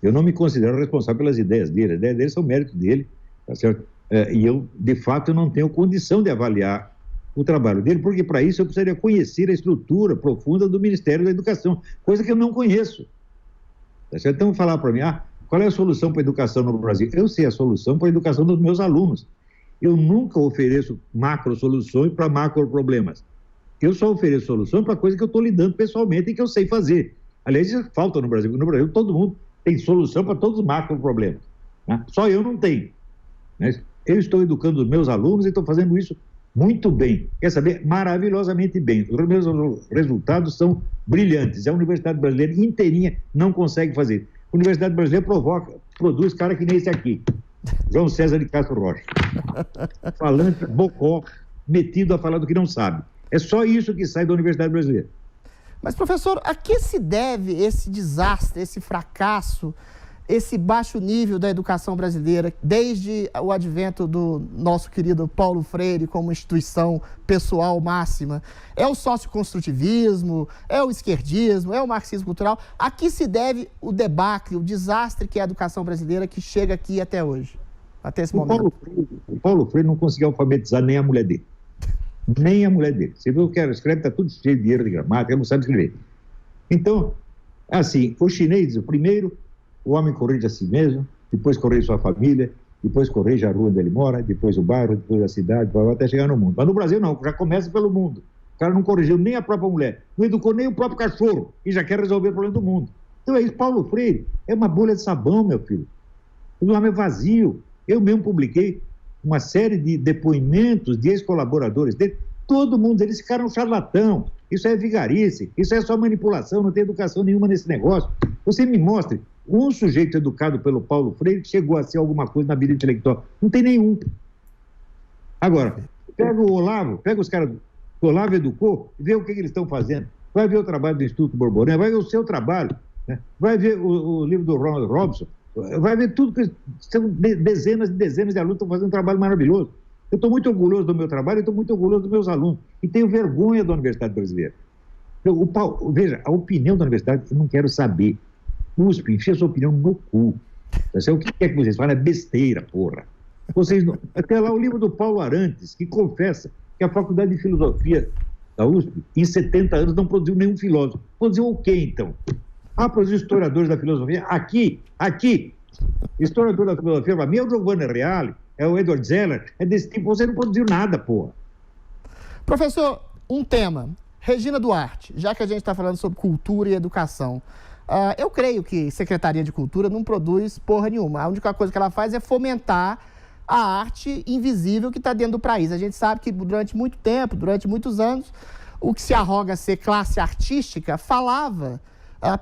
Eu não me considero responsável pelas ideias dele. As ideias dele são mérito dele, tá certo? E eu, de fato, não tenho condição de avaliar o trabalho dele, porque para isso eu precisaria conhecer a estrutura profunda do Ministério da Educação, coisa que eu não conheço. Tá certo? Então, falar para mim, qual é a solução para a educação no Brasil? Eu sei a solução para a educação dos meus alunos. Eu nunca ofereço macro-soluções para macro-problemas. Eu só ofereço solução para coisa que eu estou lidando pessoalmente e que eu sei fazer. Aliás, isso falta no Brasil. No Brasil, todo mundo tem solução para todos os macro-problemas, né? Só eu não tenho. Né? Eu estou educando os meus alunos e estou fazendo isso muito bem. Quer saber? Maravilhosamente bem. Os meus resultados são brilhantes. A Universidade Brasileira inteirinha não consegue fazer. A Universidade Brasileira produz cara que nem esse aqui. João César de Castro Rocha. Falante, bocó, metido a falar do que não sabe. É só isso que sai da Universidade Brasileira. Mas, professor, a que se deve esse desastre, esse fracasso, esse baixo nível da educação brasileira, desde o advento do nosso querido Paulo Freire como instituição pessoal máxima? É o socioconstrutivismo? É o esquerdismo? É o marxismo cultural? A que se deve o debacle, o desastre que é a educação brasileira que chega aqui até hoje, até esse momento? O Paulo Freire não conseguiu alfabetizar nem a mulher dele. Nem a mulher dele. Você viu o que ela escreve, está tudo cheio de erro de gramática, ela não sabe escrever. Então, assim, os chineses, primeiro, o homem corrige a si mesmo, depois corrige sua família, depois corrige a rua onde ele mora, depois o bairro, depois a cidade, até chegar no mundo. Mas no Brasil não, já começa pelo mundo. O cara não corrigiu nem a própria mulher, não educou nem o próprio cachorro e já quer resolver o problema do mundo. Então é isso, Paulo Freire é uma bolha de sabão, meu filho. O homem é vazio. Eu mesmo publiquei uma série de depoimentos de ex-colaboradores dele. Todo mundo deles ficaram charlatão. Isso é vigarice, isso é só manipulação, não tem educação nenhuma nesse negócio. Você me mostre um sujeito educado pelo Paulo Freire que chegou a ser alguma coisa na vida intelectual. Não tem nenhum. Agora, pega o Olavo, pega os caras do Olavo educou e vê o que eles estão fazendo. Vai ver o trabalho do Instituto Borborema, vai ver o seu trabalho, né? Vai ver o livro do Ronald Robson, vai ver tudo que são dezenas e dezenas de alunos que estão fazendo um trabalho maravilhoso. Eu estou muito orgulhoso do meu trabalho, eu estou muito orgulhoso dos meus alunos e tenho vergonha da Universidade Brasileira. Então, veja, a opinião da universidade eu não quero saber. USP, enfia sua opinião no cu. O que é que vocês falam? É besteira, porra. Vocês não... Até lá o livro do Paulo Arantes, que confessa que a Faculdade de Filosofia da USP, em 70 anos, não produziu nenhum filósofo. Produziu o quê, então? Produziu historiadores da filosofia. Aqui, historiador da filosofia, para mim é o Giovanni Reale, é o Edward Zeller, é desse tipo. Você não produziu nada, porra. Professor, um tema. Regina Duarte, já que a gente está falando sobre cultura e educação, eu creio que Secretaria de Cultura não produz porra nenhuma. A única coisa que ela faz é fomentar a arte invisível que está dentro do país. A gente sabe que durante muito tempo, durante muitos anos, o que se arroga ser classe artística falava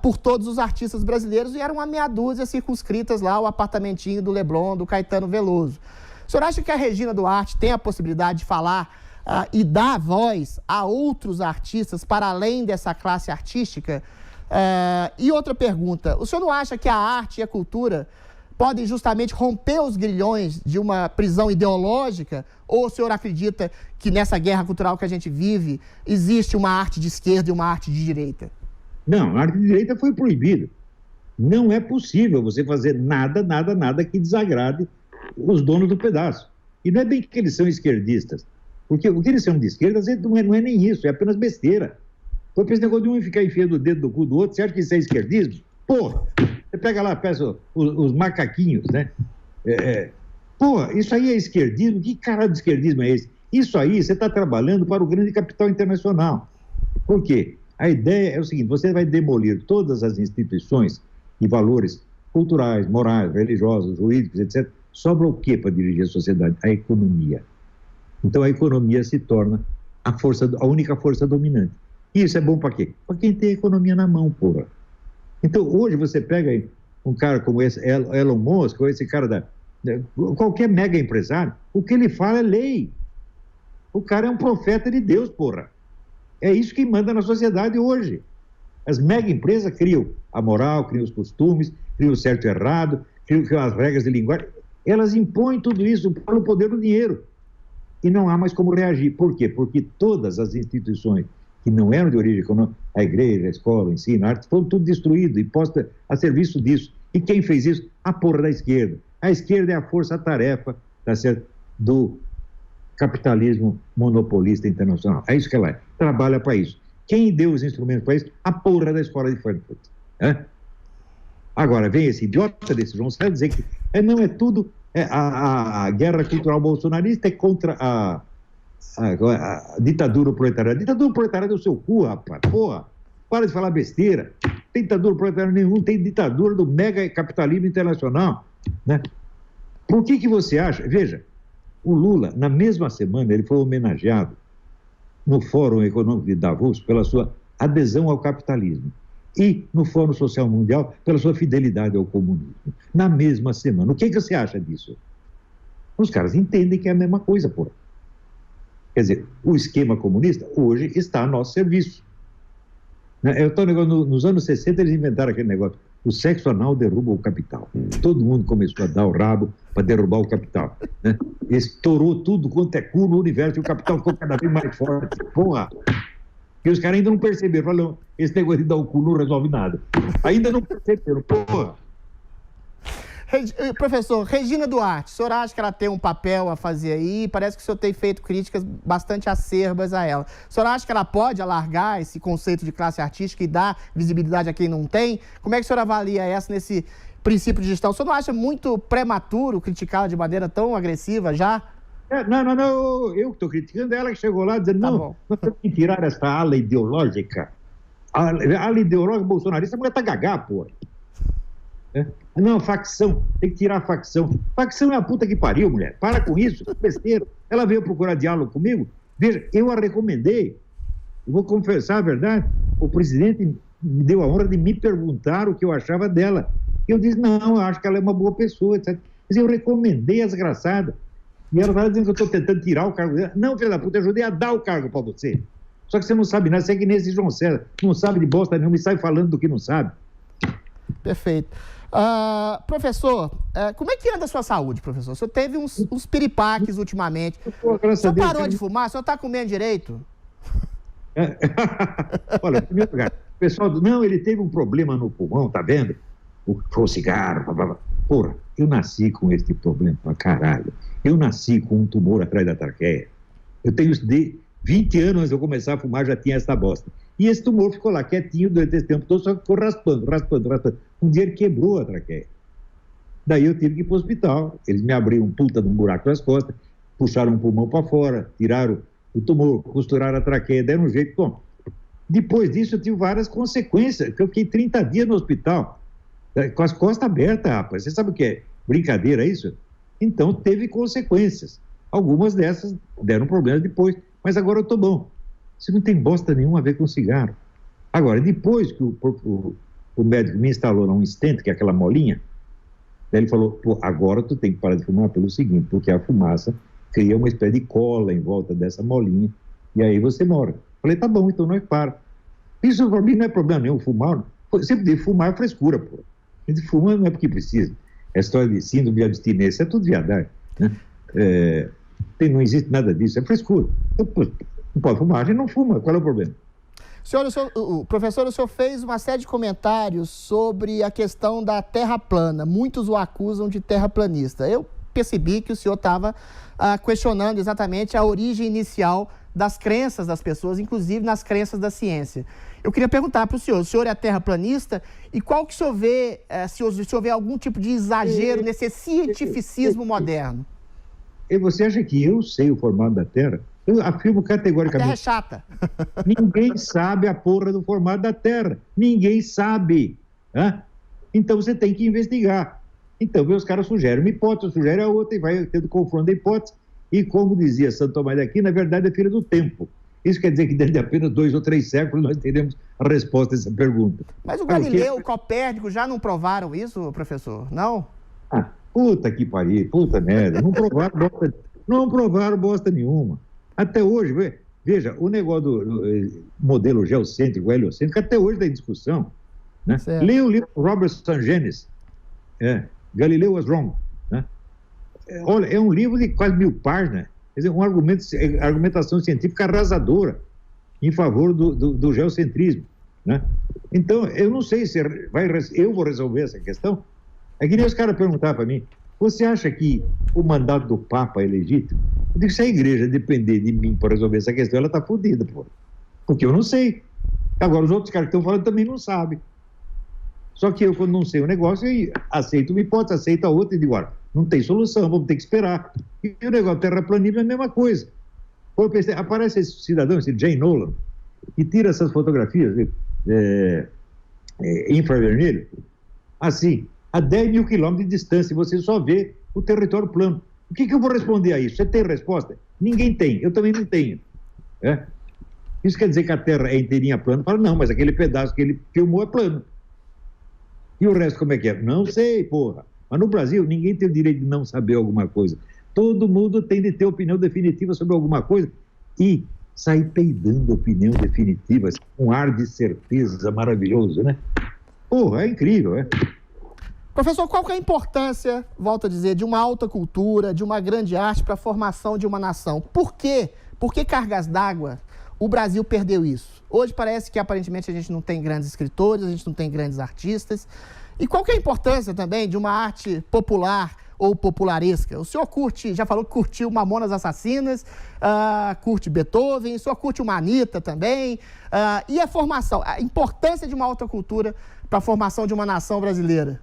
por todos os artistas brasileiros e era uma meia dúzia circunscritas lá, o apartamentinho do Leblon, do Caetano Veloso. O senhor acha que a Regina Duarte tem a possibilidade de falar e dar voz a outros artistas para além dessa classe artística? E outra pergunta, o senhor não acha que a arte e a cultura podem justamente romper os grilhões de uma prisão ideológica? Ou o senhor acredita que nessa guerra cultural que a gente vive existe uma arte de esquerda e uma arte de direita? Não, a arte de direita foi proibida. Não é possível você fazer nada que desagrade os donos do pedaço. E não é bem que eles são esquerdistas, porque o que eles são de esquerda não é nem isso, é apenas besteira. Então, esse negócio de um ficar enfiando o dedo no cu do outro, você acha que isso é esquerdismo? Porra, você pega lá, peça os macaquinhos, né? Porra, isso aí é esquerdismo? Que caralho de esquerdismo é esse? Isso aí, você está trabalhando para o grande capital internacional. Por quê? A ideia é o seguinte, você vai demolir todas as instituições e valores culturais, morais, religiosos, jurídicos, etc. Sobra o quê para dirigir a sociedade? A economia. Então a economia se torna a única força dominante. E isso é bom para quê? Para quem tem a economia na mão, porra. Então hoje você pega um cara como esse, Elon Musk, ou esse cara qualquer mega empresário, o que ele fala é lei. O cara é um profeta de Deus, porra. É isso que manda na sociedade hoje. As mega empresas criam a moral, criam os costumes, criam o certo e errado, criam as regras de linguagem. Elas impõem tudo isso pelo poder do dinheiro. E não há mais como reagir. Por quê? Porque todas as instituições que não eram de origem econômica, a igreja, a escola, o ensino, a arte, foram tudo destruído e posta a serviço disso. E quem fez isso? A porra da esquerda. A esquerda é a força-tarefa, tá certo? Do capitalismo monopolista internacional. É isso que ela é. Trabalha para isso. Quem deu os instrumentos para isso? A porra da escola de Frankfurt. Agora, vem esse idiota desse João Célio dizer que não é tudo... a guerra cultural bolsonarista é contra a ditadura proletária. A ditadura proletária é do seu cu, rapaz. Porra, para de falar besteira. Tem ditadura proletária nenhum, tem ditadura do mega capitalismo internacional. Né? Por que você acha... Veja, o Lula, na mesma semana, ele foi homenageado no Fórum Econômico de Davos pela sua adesão ao capitalismo e no Fórum Social Mundial pela sua fidelidade ao comunismo. Na mesma semana. O que você acha disso? Os caras entendem que é a mesma coisa, porra. Quer dizer, o esquema comunista hoje está a nosso serviço. Nos anos 60 eles inventaram aquele negócio. O sexo anal derruba o capital. Todo mundo começou a dar o rabo para derrubar o capital. Né? Estourou tudo quanto é cu no universo e o capital ficou cada vez mais forte. Porra! E os caras ainda não perceberam. Falaram, esse negócio de dar o cu não resolve nada. Ainda não perceberam. Porra! Professor, Regina Duarte, o senhor acha que ela tem um papel a fazer aí? Parece que o senhor tem feito críticas bastante acerbas a ela. O senhor acha que ela pode alargar esse conceito de classe artística e dar visibilidade a quem não tem? Como é que o senhor avalia essa nesse princípio de gestão? O senhor não acha muito prematuro criticá-la de maneira tão agressiva já? Não, eu que estou criticando, ela que chegou lá dizendo, não, nós temos que tirar essa ala ideológica. A ala ideológica bolsonarista, a mulher tá gagá, pô. Não, facção, tem que tirar a facção. Facção é a puta que pariu, mulher. Para com isso, que besteira. Ela veio procurar diálogo comigo. Veja, eu a recomendei. Eu vou confessar a verdade. O presidente me deu a honra de me perguntar o que eu achava dela. Eu disse, não, eu acho que ela é uma boa pessoa, etc. Mas eu recomendei a desgraçada. E ela estava dizendo que eu estou tentando tirar o cargo dela. Não, filha da puta, eu ajudei a dar o cargo para você. Só que você não sabe nada, você é que nem esse João César. Não sabe de bosta nenhuma e sai falando do que não sabe. Perfeito. Professor, como é que anda a sua saúde, professor? O senhor teve uns piripaques ultimamente. O senhor parou de fumar? O senhor está comendo direito? Olha, em primeiro lugar, o pessoal, não, ele teve um problema no pulmão, tá vendo? Foi o cigarro, blá, blá, blá. Porra, eu nasci com esse problema pra caralho. Eu nasci com um tumor atrás da traqueia. Eu tenho 20 anos antes de eu começar a fumar, já tinha essa bosta. E esse tumor ficou lá quietinho durante esse tempo todo, só que ficou raspando. Um dia ele quebrou a traqueia. Daí eu tive que ir para o hospital. Eles me abriram um puta de um buraco nas costas, puxaram o pulmão para fora, tiraram o tumor, costuraram a traqueia, deram um jeito. Bom, depois disso eu tive várias consequências, porque eu fiquei 30 dias no hospital, com as costas abertas, rapaz. Você sabe o que é? Brincadeira isso? Então teve consequências. Algumas dessas deram problemas depois, mas agora eu estou bom. Isso não tem bosta nenhuma a ver com cigarro. Agora, depois que o médico me instalou um stent, que é aquela molinha, daí ele falou, pô, agora tu tem que parar de fumar pelo seguinte, porque a fumaça cria uma espécie de cola em volta dessa molinha, e aí você morre. Falei, tá bom, então nós para. Isso para mim não é problema nenhum, fumar. Sempre de fumar é frescura, pô. A gente fuma não é porque precisa. É história de síndrome de abstinência, é tudo viadagem, né? Não existe nada disso, é frescura. Então, pô, não pode fumar, a gente não fuma, qual é o problema? Professor, o senhor fez uma série de comentários sobre a questão da terra plana. Muitos o acusam de terraplanista. Eu percebi que o senhor estava questionando exatamente a origem inicial das crenças das pessoas, inclusive nas crenças da ciência. Eu queria perguntar para o senhor é terraplanista e qual que o senhor vê, se o senhor vê algum tipo de exagero nesse cientificismo moderno? E você acha que eu sei o formato da Terra? Eu afirmo categoricamente. A Terra é chata. Ninguém sabe a porra do formato da Terra. Ninguém sabe. Né? Então você tem que investigar. Então os caras sugerem uma hipótese, sugerem a outra e vai tendo confronto da hipótese. E como dizia Santo Tomás de Aquino, na verdade é filha do tempo. Isso quer dizer que dentro de apenas 2 ou 3 séculos nós teremos a resposta a essa pergunta. Mas o Galileu, o Copérnico já não provaram isso, professor? Não? Puta que pariu, puta merda. Não provaram bosta nenhuma. Até hoje, veja, o negócio do modelo geocêntrico, heliocêntrico, até hoje está em discussão. Né? Leia o livro Robert Sungenis, Galileu was wrong. Né? Olha, é um livro de quase 1000 páginas, quer dizer, argumentação científica arrasadora em favor do geocentrismo. Né? Então, eu não sei se eu vou resolver essa questão. É que nem os caras perguntaram para mim, você acha que o mandato do Papa é legítimo? Eu digo, se a igreja depender de mim para resolver essa questão, ela está fodida, pô. Porque eu não sei. Agora, os outros caras que estão falando também não sabem. Só que eu, quando não sei o negócio, eu aceito uma hipótese, aceito a outra e digo, olha, não tem solução, vamos ter que esperar. E o negócio terraplanismo é a mesma coisa. Eu pensei, aparece esse cidadão, esse Jay Nolan, e tira essas fotografias infravermelho, assim, a 10 mil quilômetros de distância, e você só vê o território plano. O que eu vou responder a isso? Você tem resposta? Ninguém tem, eu também não tenho. Isso quer dizer que a Terra é inteirinha plana? Fala, não, mas aquele pedaço que ele filmou é plano. E o resto como é que é? Não sei, porra. Mas no Brasil, ninguém tem o direito de não saber alguma coisa. Todo mundo tem de ter opinião definitiva sobre alguma coisa e sair peidando opinião definitiva, com um ar de certeza maravilhoso, né? Porra, é incrível, Professor, qual que é a importância, volto a dizer, de uma alta cultura, de uma grande arte para a formação de uma nação? Por quê? Por que cargas d'água o Brasil perdeu isso? Hoje parece que aparentemente a gente não tem grandes escritores, a gente não tem grandes artistas. E qual que é a importância também de uma arte popular ou popularesca? O senhor já falou que curtiu Mamonas Assassinas, curte Beethoven, o senhor curte uma Anitta também. E a formação, a importância de uma alta cultura para a formação de uma nação brasileira?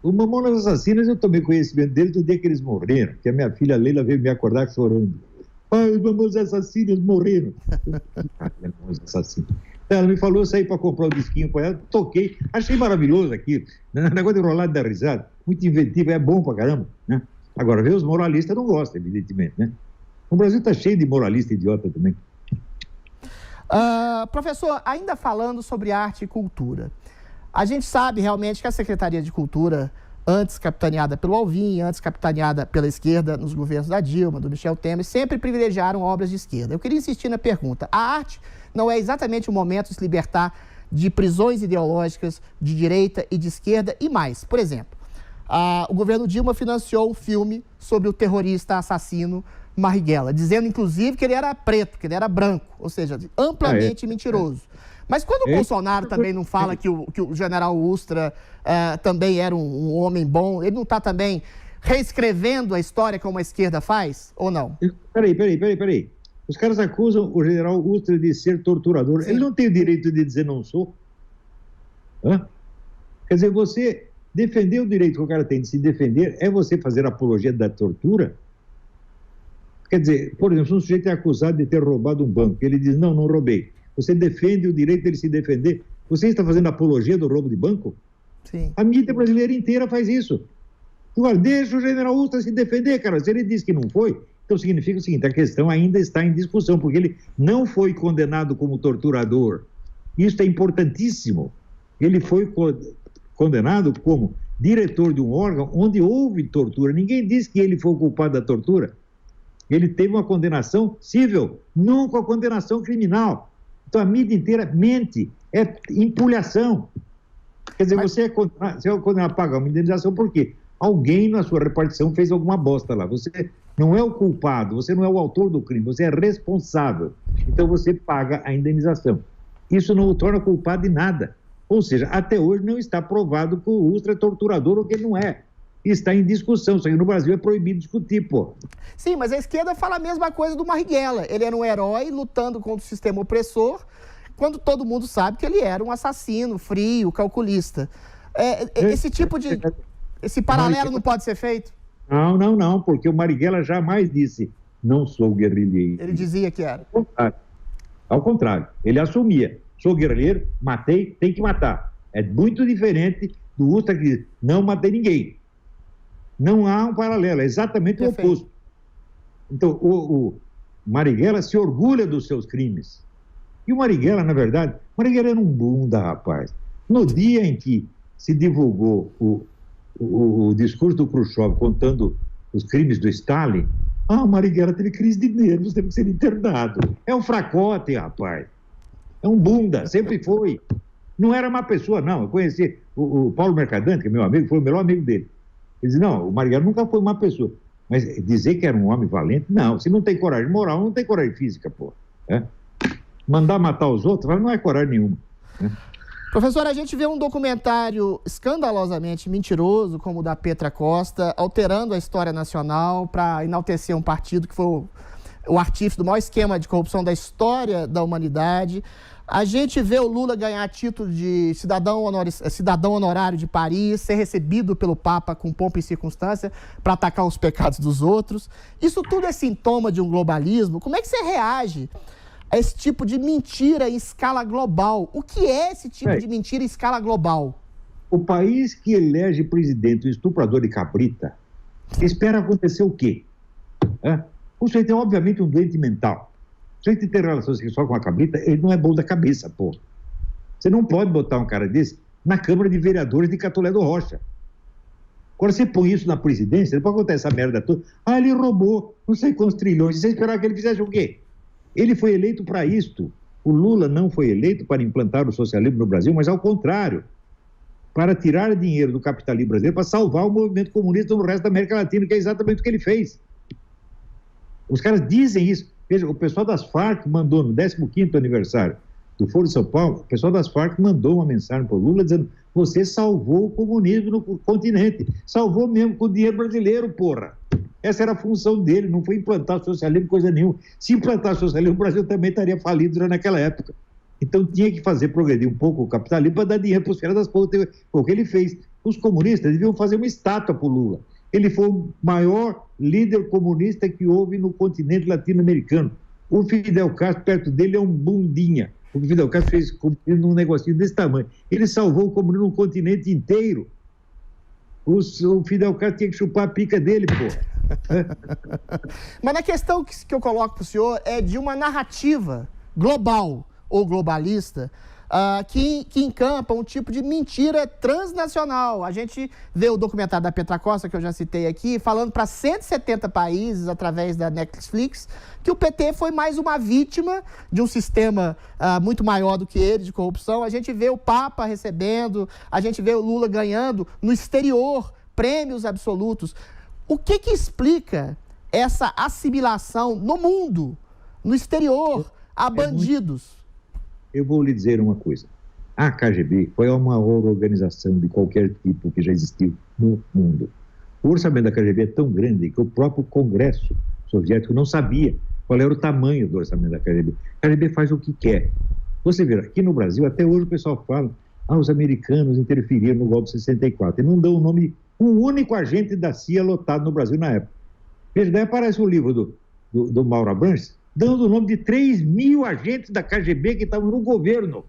O Mamonas Assassinas, eu tomei conhecimento deles do dia que eles morreram, que a minha filha Leila veio me acordar chorando. Pai, os Mamonas Assassinas morreram. Mamonas Assassinas. Ela me falou, eu saí para comprar o disquinho para ela, toquei, achei maravilhoso aquilo. Negócio de rolar de dar risada, muito inventivo, é bom pra caramba, né? Agora, ver os moralistas não gostam, evidentemente, né? O Brasil está cheio de moralista idiota também. Professor, ainda falando sobre arte e cultura, a gente sabe realmente que a Secretaria de Cultura, antes capitaneada pelo Alvim, antes capitaneada pela esquerda nos governos da Dilma, do Michel Temer, sempre privilegiaram obras de esquerda. Eu queria insistir na pergunta: a arte não é exatamente o momento de se libertar de prisões ideológicas de direita e de esquerda e mais? Por exemplo, o governo Dilma financiou um filme sobre o terrorista assassino Marighella, dizendo inclusive que ele era preto, que ele era branco, ou seja, amplamente mentiroso. Mas quando o Bolsonaro também não fala que o general Ustra também era um homem bom, ele não está também reescrevendo a história como a esquerda faz, ou não? Peraí. Os caras acusam o general Ustra de ser torturador. Sim. Ele não tem o direito de dizer não sou. Hã? Quer dizer, você defender o direito que o cara tem de se defender é você fazer apologia da tortura? Quer dizer, por exemplo, se um sujeito é acusado de ter roubado um banco, ele diz, não roubei. Você defende o direito dele se defender. Você está fazendo apologia do roubo de banco? Sim. A mídia brasileira inteira faz isso. Agora, deixa o general Ustra se defender, cara. Se ele diz que não foi, então significa o seguinte, a questão ainda está em discussão, porque ele não foi condenado como torturador. Isso é importantíssimo. Ele foi condenado como diretor de um órgão onde houve tortura. Ninguém diz que ele foi o culpado da tortura. Ele teve uma condenação civil, nunca uma condenação criminal. Então a mídia inteira mente, é empulhação. Quer dizer, você é condenado a pagar uma indenização por quê? Alguém na sua repartição fez alguma bosta lá. Você não é o culpado, você não é o autor do crime, você é responsável. Então você paga a indenização. Isso não o torna culpado de nada. Ou seja, até hoje não está provado que o Ustra é torturador ou que ele não é. Está em discussão, só que no Brasil é proibido discutir, pô. Sim, mas a esquerda fala a mesma coisa do Marighella. Ele era um herói lutando contra o sistema opressor, quando todo mundo sabe que ele era um assassino, frio, calculista. Esse tipo de... Esse paralelo não pode ser feito? Não, porque o Marighella jamais disse, não sou guerrilheiro. Ele dizia que era. Ao contrário, ele assumia, sou guerrilheiro, matei, tem que matar. É muito diferente do Ustra que diz, não matei ninguém. Não há um paralelo, é exatamente o oposto. Então, o Marighella se orgulha dos seus crimes. E o Marighella, na verdade, Marighella era um bunda, rapaz. No dia em que se divulgou o discurso do Khrushchev contando os crimes do Stalin, o Marighella teve crise de nervos, teve que ser internado. É um fracote, rapaz. É um bunda, sempre foi. Não era má pessoa, não. Eu conheci o Paulo Mercadante, que é meu amigo, foi o melhor amigo dele. Ele diz, não, o Marighella nunca foi uma pessoa. Mas dizer que era um homem valente, não. Se não tem coragem moral, não tem coragem física, pô. Mandar matar os outros, não é coragem nenhuma. Professor, a gente vê um documentário escandalosamente mentiroso, como o da Petra Costa, alterando a história nacional para enaltecer um partido que foi o artífice do maior esquema de corrupção da história da humanidade. A gente vê o Lula ganhar título de cidadão honorário de Paris, ser recebido pelo Papa com pompa e circunstância para atacar os pecados dos outros. Isso tudo é sintoma de um globalismo. Como é que você reage a esse tipo de mentira em escala global? O que é esse tipo de mentira em escala global? O país que elege presidente o estuprador de cabrita, espera acontecer o quê? O sujeito é obviamente um doente mental. Se a gente ter relação sexual com a cabrita, ele não é bom da cabeça, pô. Você não pode botar um cara desse na Câmara de Vereadores de Catolé do Rocha. Agora você põe isso na presidência, depois acontece essa merda toda. Ele roubou não sei quantos trilhões. Você esperava que ele fizesse o quê? Ele foi eleito para isto. O Lula não foi eleito para implantar o socialismo no Brasil, mas ao contrário, para tirar dinheiro do capitalismo brasileiro, para salvar o movimento comunista no resto da América Latina, que é exatamente o que ele fez. Os caras dizem isso. Veja, o pessoal das Farc mandou, no 15º aniversário do Foro de São Paulo, o pessoal das Farc mandou uma mensagem para o Lula dizendo, você salvou o comunismo no continente. Salvou mesmo com o dinheiro brasileiro, porra. Essa era a função dele, não foi implantar o socialismo, coisa nenhuma. Se implantar o socialismo, o Brasil também estaria falido naquela época. Então tinha que fazer progredir um pouco o capitalismo para dar dinheiro para os caras das putas. Foi o que ele fez. Os comunistas deviam fazer uma estátua para o Lula. Ele foi o maior líder comunista que houve no continente latino-americano. O Fidel Castro, perto dele, é um bundinha. O Fidel Castro fez comunismo num negocinho desse tamanho. Ele salvou o comunismo no continente inteiro. O Fidel Castro tinha que chupar a pica dele, pô. Mas a questão que eu coloco para o senhor é de uma narrativa global ou globalista que encampa um tipo de mentira transnacional. A gente vê o documentário da Petra Costa, que eu já citei aqui, falando para 170 países, através da Netflix, que o PT foi mais uma vítima de um sistema muito maior do que ele, de corrupção. A gente vê o Papa recebendo, a gente vê o Lula ganhando no exterior prêmios absolutos. O que explica essa assimilação no mundo, no exterior, a bandidos? Eu vou lhe dizer uma coisa. A KGB foi a maior organização de qualquer tipo que já existiu no mundo. O orçamento da KGB é tão grande que o próprio Congresso soviético não sabia qual era o tamanho do orçamento da KGB. A KGB faz o que quer. Você vê, aqui no Brasil, até hoje o pessoal fala, os americanos interferiram no golpe de 64 e não dão o nome de um único agente da CIA lotado no Brasil na época. Veja, daí aparece um livro do Mauro Abranches, dando o nome de 3.000 agentes da KGB que estavam no governo.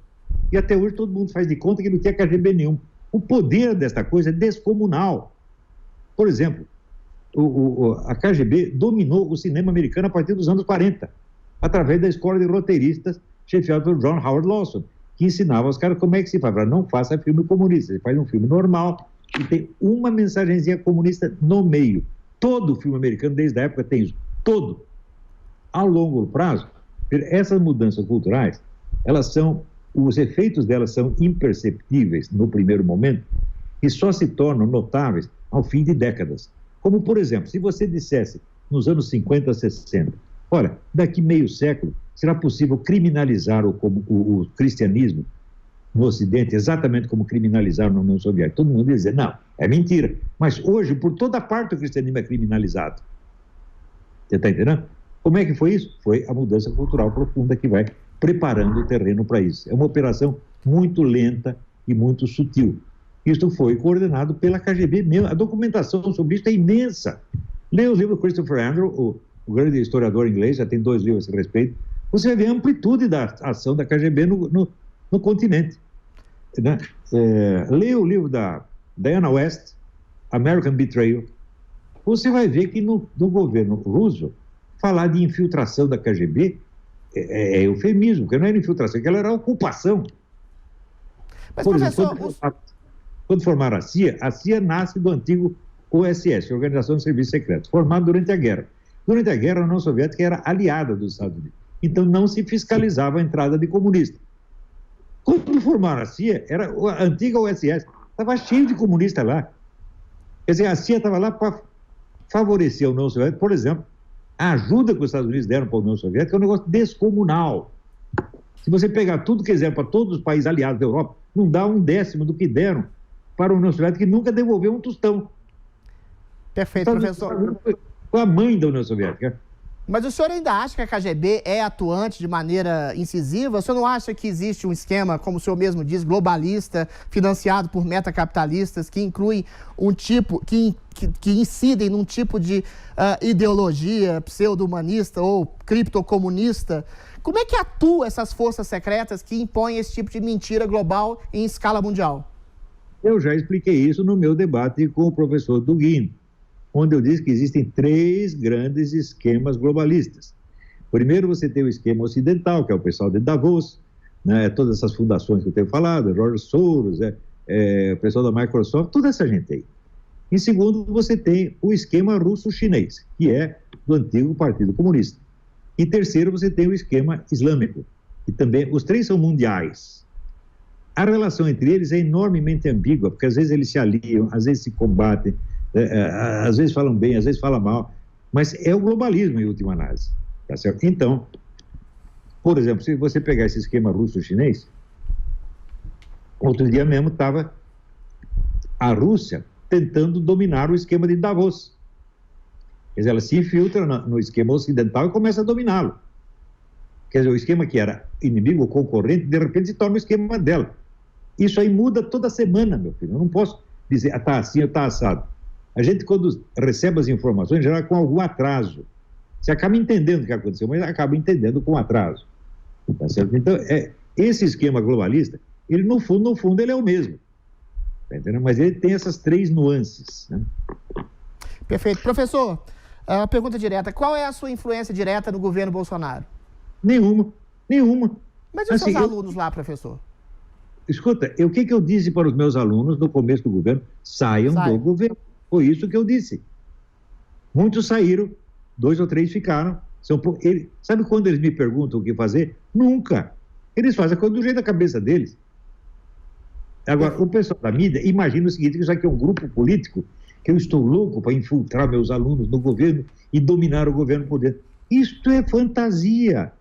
E até hoje todo mundo faz de conta que não tinha KGB nenhum. O poder desta coisa é descomunal. Por exemplo, a KGB dominou o cinema americano a partir dos anos 40, através da escola de roteiristas chefiada por John Howard Lawson, que ensinava aos caras como é que se faz. Não faça filme comunista, você faz um filme normal e tem uma mensagenzinha comunista no meio. Todo filme americano, desde a época, tem isso. Todo. A longo prazo, essas mudanças culturais, os efeitos delas são imperceptíveis no primeiro momento e só se tornam notáveis ao fim de décadas. Como, por exemplo, se você dissesse nos anos 50, 60, olha, daqui meio século será possível criminalizar o cristianismo no Ocidente, exatamente como criminalizaram na União Soviética. Todo mundo ia dizer, não, é mentira. Mas hoje, por toda parte, o cristianismo é criminalizado. Você está entendendo? Como é que foi isso? Foi a mudança cultural profunda que vai preparando o terreno para isso. É uma operação muito lenta e muito sutil. Isso foi coordenado pela KGB mesmo. A documentação sobre isso é imensa. Leia o livro do Christopher Andrew, o grande historiador inglês, já tem 2 livros a esse respeito. Você vai ver a amplitude da ação da KGB no continente. Né? Leia o livro da Diana West, American Betrayal. Você vai ver que no governo russo, falar de infiltração da KGB é eufemismo, porque não era infiltração, aquela era ocupação. Mas, por professor... exemplo, quando formaram a CIA nasce do antigo OSS, Organização de Serviços Secretos, formado durante a guerra. Durante a guerra, a União Soviética era aliada dos Estados Unidos. Então, não se fiscalizava a entrada de comunistas. Quando formaram a CIA, era a antiga OSS, estava cheio de comunistas lá. Quer dizer, a CIA estava lá para favorecer a União Soviética. Por exemplo, a ajuda que os Estados Unidos deram para a União Soviética é um negócio descomunal. Se você pegar tudo que quiser para todos os países aliados da Europa, não dá 1/10 do que deram para a União Soviética, que nunca devolveu um tostão. Perfeito, professor. Foi a mãe da União Soviética. Mas o senhor ainda acha que a KGB é atuante de maneira incisiva? O senhor não acha que existe um esquema, como o senhor mesmo diz, globalista, financiado por metacapitalistas, que inclui um tipo, que incidem num tipo de ideologia pseudo-humanista ou criptocomunista? Como é que atuam essas forças secretas que impõem esse tipo de mentira global em escala mundial? Eu já expliquei isso no meu debate com o professor Dugin, onde eu disse que existem 3 grandes esquemas globalistas. Primeiro, você tem o esquema ocidental, que é o pessoal de Davos, né, todas essas fundações que eu tenho falado, George Soros, o pessoal da Microsoft, toda essa gente aí. Em segundo, você tem o esquema russo-chinês, que é do antigo Partido Comunista. Em terceiro, você tem o esquema islâmico, e também os 3 são mundiais. A relação entre eles é enormemente ambígua, porque às vezes eles se aliam, às vezes se combatem, às vezes falam bem, às vezes falam mal, mas é o globalismo em última análise, tá certo? Então, por exemplo, se você pegar esse esquema russo-chinês, outro dia mesmo estava a Rússia tentando dominar o esquema de Davos. Quer dizer, ela se infiltra no esquema ocidental e começa a dominá-lo. Quer dizer, o esquema que era inimigo ou concorrente, de repente se torna o esquema dela. Isso aí muda toda semana, meu filho. Eu não posso dizer, está assim ou está assado. A gente, quando recebe as informações, já com algum atraso. Você acaba entendendo o que aconteceu, mas acaba entendendo com atraso. Tá certo? Então, esse esquema globalista, ele no fundo, ele é o mesmo. Tá entendendo? Mas ele tem essas 3 nuances. Né? Perfeito. Professor, uma pergunta direta. Qual é a sua influência direta no governo Bolsonaro? Nenhuma. Mas e os seus alunos lá, professor? Escuta, o que eu disse para os meus alunos no começo do governo? Saiam do governo. Foi isso que eu disse. Muitos saíram, 2 ou 3 ficaram. Sabe quando eles me perguntam o que fazer? Nunca. Eles fazem a coisa do jeito da cabeça deles. Agora, o pessoal da mídia imagina o seguinte, que isso aqui é um grupo político, que eu estou louco para infiltrar meus alunos no governo e dominar o governo por dentro. Isto é fantasia.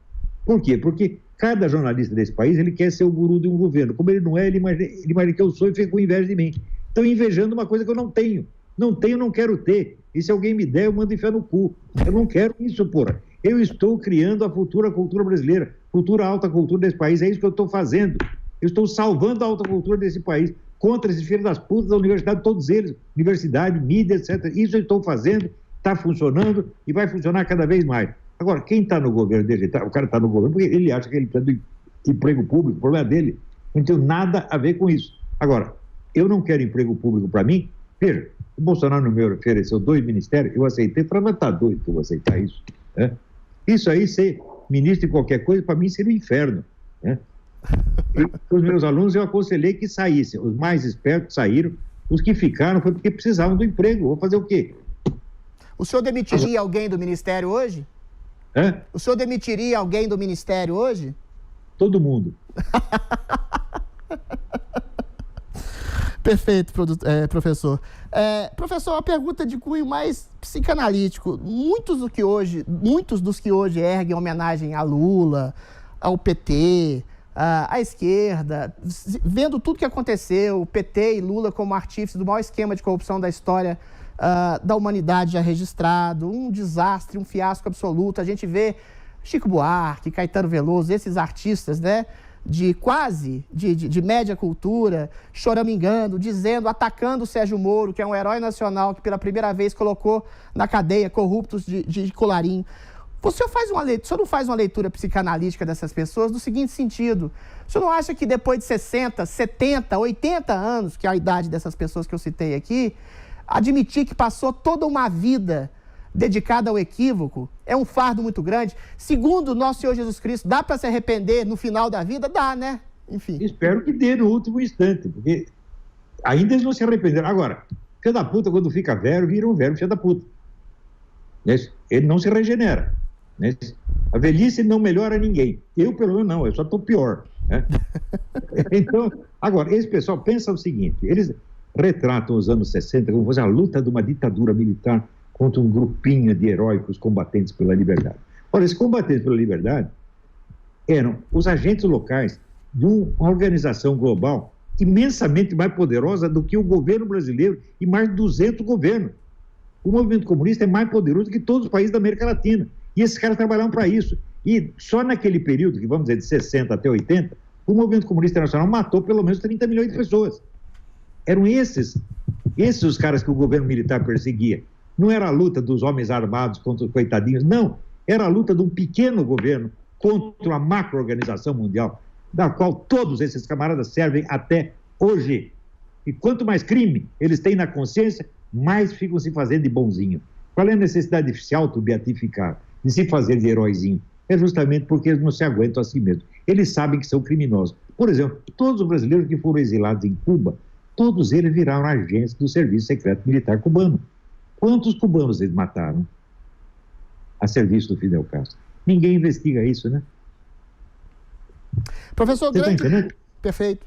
Por quê? Porque cada jornalista desse país, ele quer ser o guru de um governo. Como ele não é, ele imagina que eu sou e fica com inveja de mim. Estão invejando uma coisa que eu não tenho. Não quero ter. E se alguém me der, eu mando enfiar no cu. Eu não quero isso, porra. Eu estou criando a futura cultura brasileira, futura alta cultura desse país. É isso que eu estou fazendo. Eu estou salvando a alta cultura desse país contra esses filhos das putas da universidade, todos eles, universidade, mídia, etc. Isso eu estou fazendo, está funcionando e vai funcionar cada vez mais. Agora, quem está no governo dele, o cara está no governo porque ele acha que ele precisa de emprego público, o problema é dele. Não tem nada a ver com isso. Agora, eu não quero emprego público para mim. Veja, o Bolsonaro me ofereceu 2 ministérios, eu aceitei, para não estar doido que eu vou aceitar isso. Né? Isso aí, ser ministro de qualquer coisa, para mim seria um inferno. Né? E os meus alunos eu aconselhei que saíssem. Os mais espertos saíram, os que ficaram foi porque precisavam do emprego. Vou fazer o quê? O senhor demitiria alguém do ministério hoje? O senhor demitiria alguém do ministério hoje? Todo mundo. Perfeito, professor. Professor, uma pergunta de cunho mais psicanalítico. Muitos dos que hoje erguem homenagem a Lula, ao PT, à esquerda, vendo tudo que aconteceu, o PT e Lula como artífices do maior esquema de corrupção da história da humanidade já registrado, um desastre, um fiasco absoluto. A gente vê Chico Buarque, Caetano Veloso, esses artistas, né, de média cultura, choramingando, atacando o Sérgio Moro, que é um herói nacional que pela primeira vez colocou na cadeia corruptos de colarinho. O senhor não faz uma leitura psicanalítica dessas pessoas no seguinte sentido: o senhor não acha que depois de 60, 70, 80 anos, que é a idade dessas pessoas que eu citei aqui, admitir que passou toda uma vida dedicada ao equívoco é um fardo muito grande? Segundo o nosso Senhor Jesus Cristo, dá para se arrepender no final da vida? Dá, né? Enfim. Espero que dê no último instante, porque ainda eles não se arrependeram. Agora, filho da puta, quando fica velho, vira um velho filho da puta. Ele não se regenera. A velhice não melhora ninguém. Eu, pelo menos, não. Eu só estou pior. Né? Então, agora, esse pessoal pensa o seguinte: eles retratam os anos 60 como fosse a luta de uma ditadura militar contra um grupinho de heróicos combatentes pela liberdade. Ora, esses combatentes pela liberdade eram os agentes locais de uma organização global imensamente mais poderosa do que o governo brasileiro e mais de 200 governos. O movimento comunista é mais poderoso que todos os países da América Latina. E esses caras trabalharam para isso. E só naquele período, que vamos dizer de 60 até 80, o movimento comunista internacional matou pelo menos 30 milhões de pessoas. Eram esses os caras que o governo militar perseguia. Não era a luta dos homens armados contra os coitadinhos, não. Era a luta de um pequeno governo contra uma macro-organização mundial, da qual todos esses camaradas servem até hoje. E quanto mais crime eles têm na consciência, mais ficam se fazendo de bonzinho. Qual é a necessidade de se auto-beatificar, de se fazer de heróizinho? É justamente porque eles não se aguentam a si mesmos. Eles sabem que são criminosos. Por exemplo, todos os brasileiros que foram exilados em Cuba, todos eles viraram agentes do Serviço Secreto Militar cubano. Quantos cubanos eles mataram a serviço do Fidel Castro? Ninguém investiga isso, né? Professor, perfeito.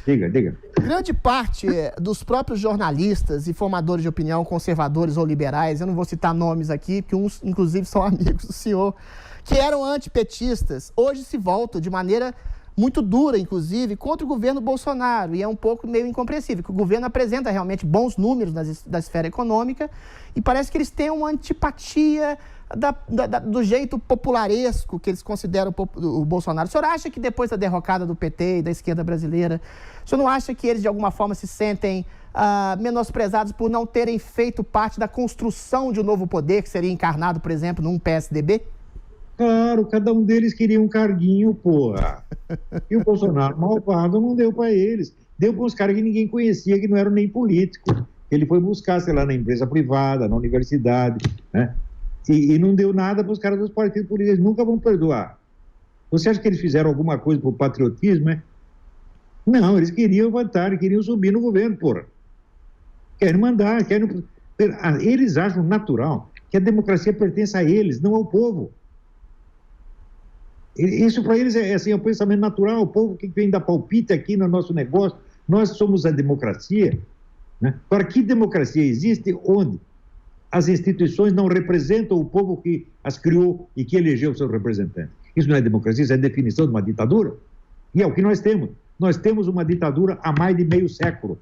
Diga. Grande parte dos próprios jornalistas e formadores de opinião, conservadores ou liberais, eu não vou citar nomes aqui, porque uns, inclusive, são amigos do senhor, que eram antipetistas, hoje se voltam de maneira muito dura, inclusive, contra o governo Bolsonaro. E é um pouco meio incompreensível, que o governo apresenta realmente bons números da esfera econômica e parece que eles têm uma antipatia do jeito popularesco que eles consideram o Bolsonaro. O senhor acha que depois da derrocada do PT e da esquerda brasileira, o senhor não acha que eles de alguma forma se sentem menosprezados por não terem feito parte da construção de um novo poder, que seria encarnado, por exemplo, num PSDB? Claro, cada um deles queria um carguinho, porra. E o Bolsonaro, malvado, não deu para eles. Deu para uns caras que ninguém conhecia, que não eram nem políticos. Ele foi buscar, sei lá, na empresa privada, na universidade, né? E não deu nada para os caras dos partidos políticos. Eles nunca vão perdoar. Você acha que eles fizeram alguma coisa por patriotismo, né? Não, eles queriam vantagem, queriam subir no governo, porra. Querem mandar, querem... Eles acham natural que a democracia pertence a eles, não ao povo. Isso para eles é assim, é um pensamento natural. O povo que vem dar palpite aqui no nosso negócio, nós somos a democracia, né? Agora, que democracia existe onde as instituições não representam o povo que as criou e que elegeu seus representantes? Isso não é democracia, isso é definição de uma ditadura. E é o que nós temos. Nós temos uma ditadura há mais de meio século,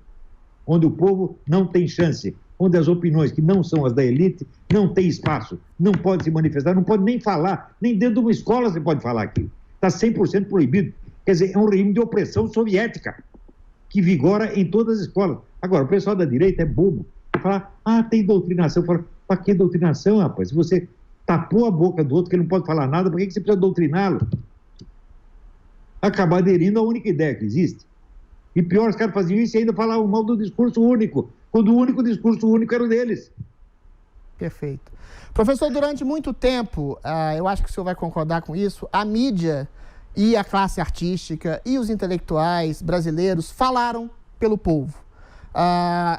onde o povo não tem chance, onde as opiniões que não são as da elite não têm espaço, não pode se manifestar, não pode nem falar, nem dentro de uma escola você pode falar aquilo. Está 100% proibido. Quer dizer, é um regime de opressão soviética que vigora em todas as escolas. Agora, o pessoal da direita é bobo. Fala, tem doutrinação. Fala, para que doutrinação, rapaz? Se você tapou a boca do outro que ele não pode falar nada, por que você precisa doutriná-lo? Acabar aderindo à única ideia que existe. E pior, os caras faziam isso e ainda falavam mal do discurso único, quando o único discurso único era o deles. Perfeito. Professor, durante muito tempo, eu acho que o senhor vai concordar com isso, a mídia e a classe artística e os intelectuais brasileiros falaram pelo povo.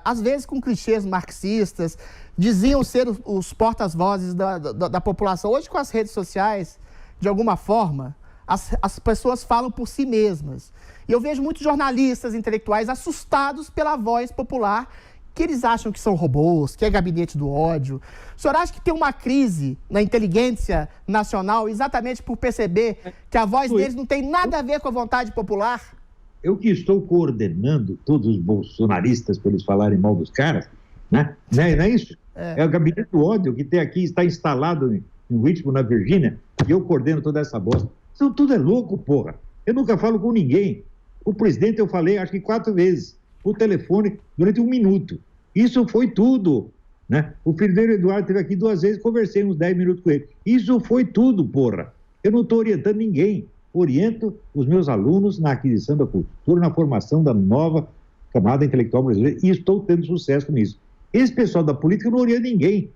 Às vezes com clichês marxistas, diziam ser os porta-vozes da população. Hoje, com as redes sociais, de alguma forma, as pessoas falam por si mesmas. E eu vejo muitos jornalistas intelectuais assustados pela voz popular, que eles acham que são robôs, que é gabinete do ódio. O senhor acha que tem uma crise na inteligência nacional exatamente por perceber que a voz deles não tem nada a ver com a vontade popular? Eu que estou coordenando todos os bolsonaristas para eles falarem mal dos caras, né? Não é isso? É o gabinete do ódio que tem aqui, está instalado em Richmond, na Virgínia, e eu coordeno toda essa bosta. Isso tudo é louco, porra. Eu nunca falo com ninguém. O presidente eu falei, acho que 4 vezes, por telefone, durante 1 minuto. Isso foi tudo, né? O filho dele, Eduardo, esteve aqui 2 vezes, conversei uns 10 minutos com ele. Isso foi tudo, porra. Eu não estou orientando ninguém. Oriento os meus alunos na aquisição da cultura, na formação da nova camada intelectual brasileira, e estou tendo sucesso nisso. Esse pessoal da política não orienta ninguém.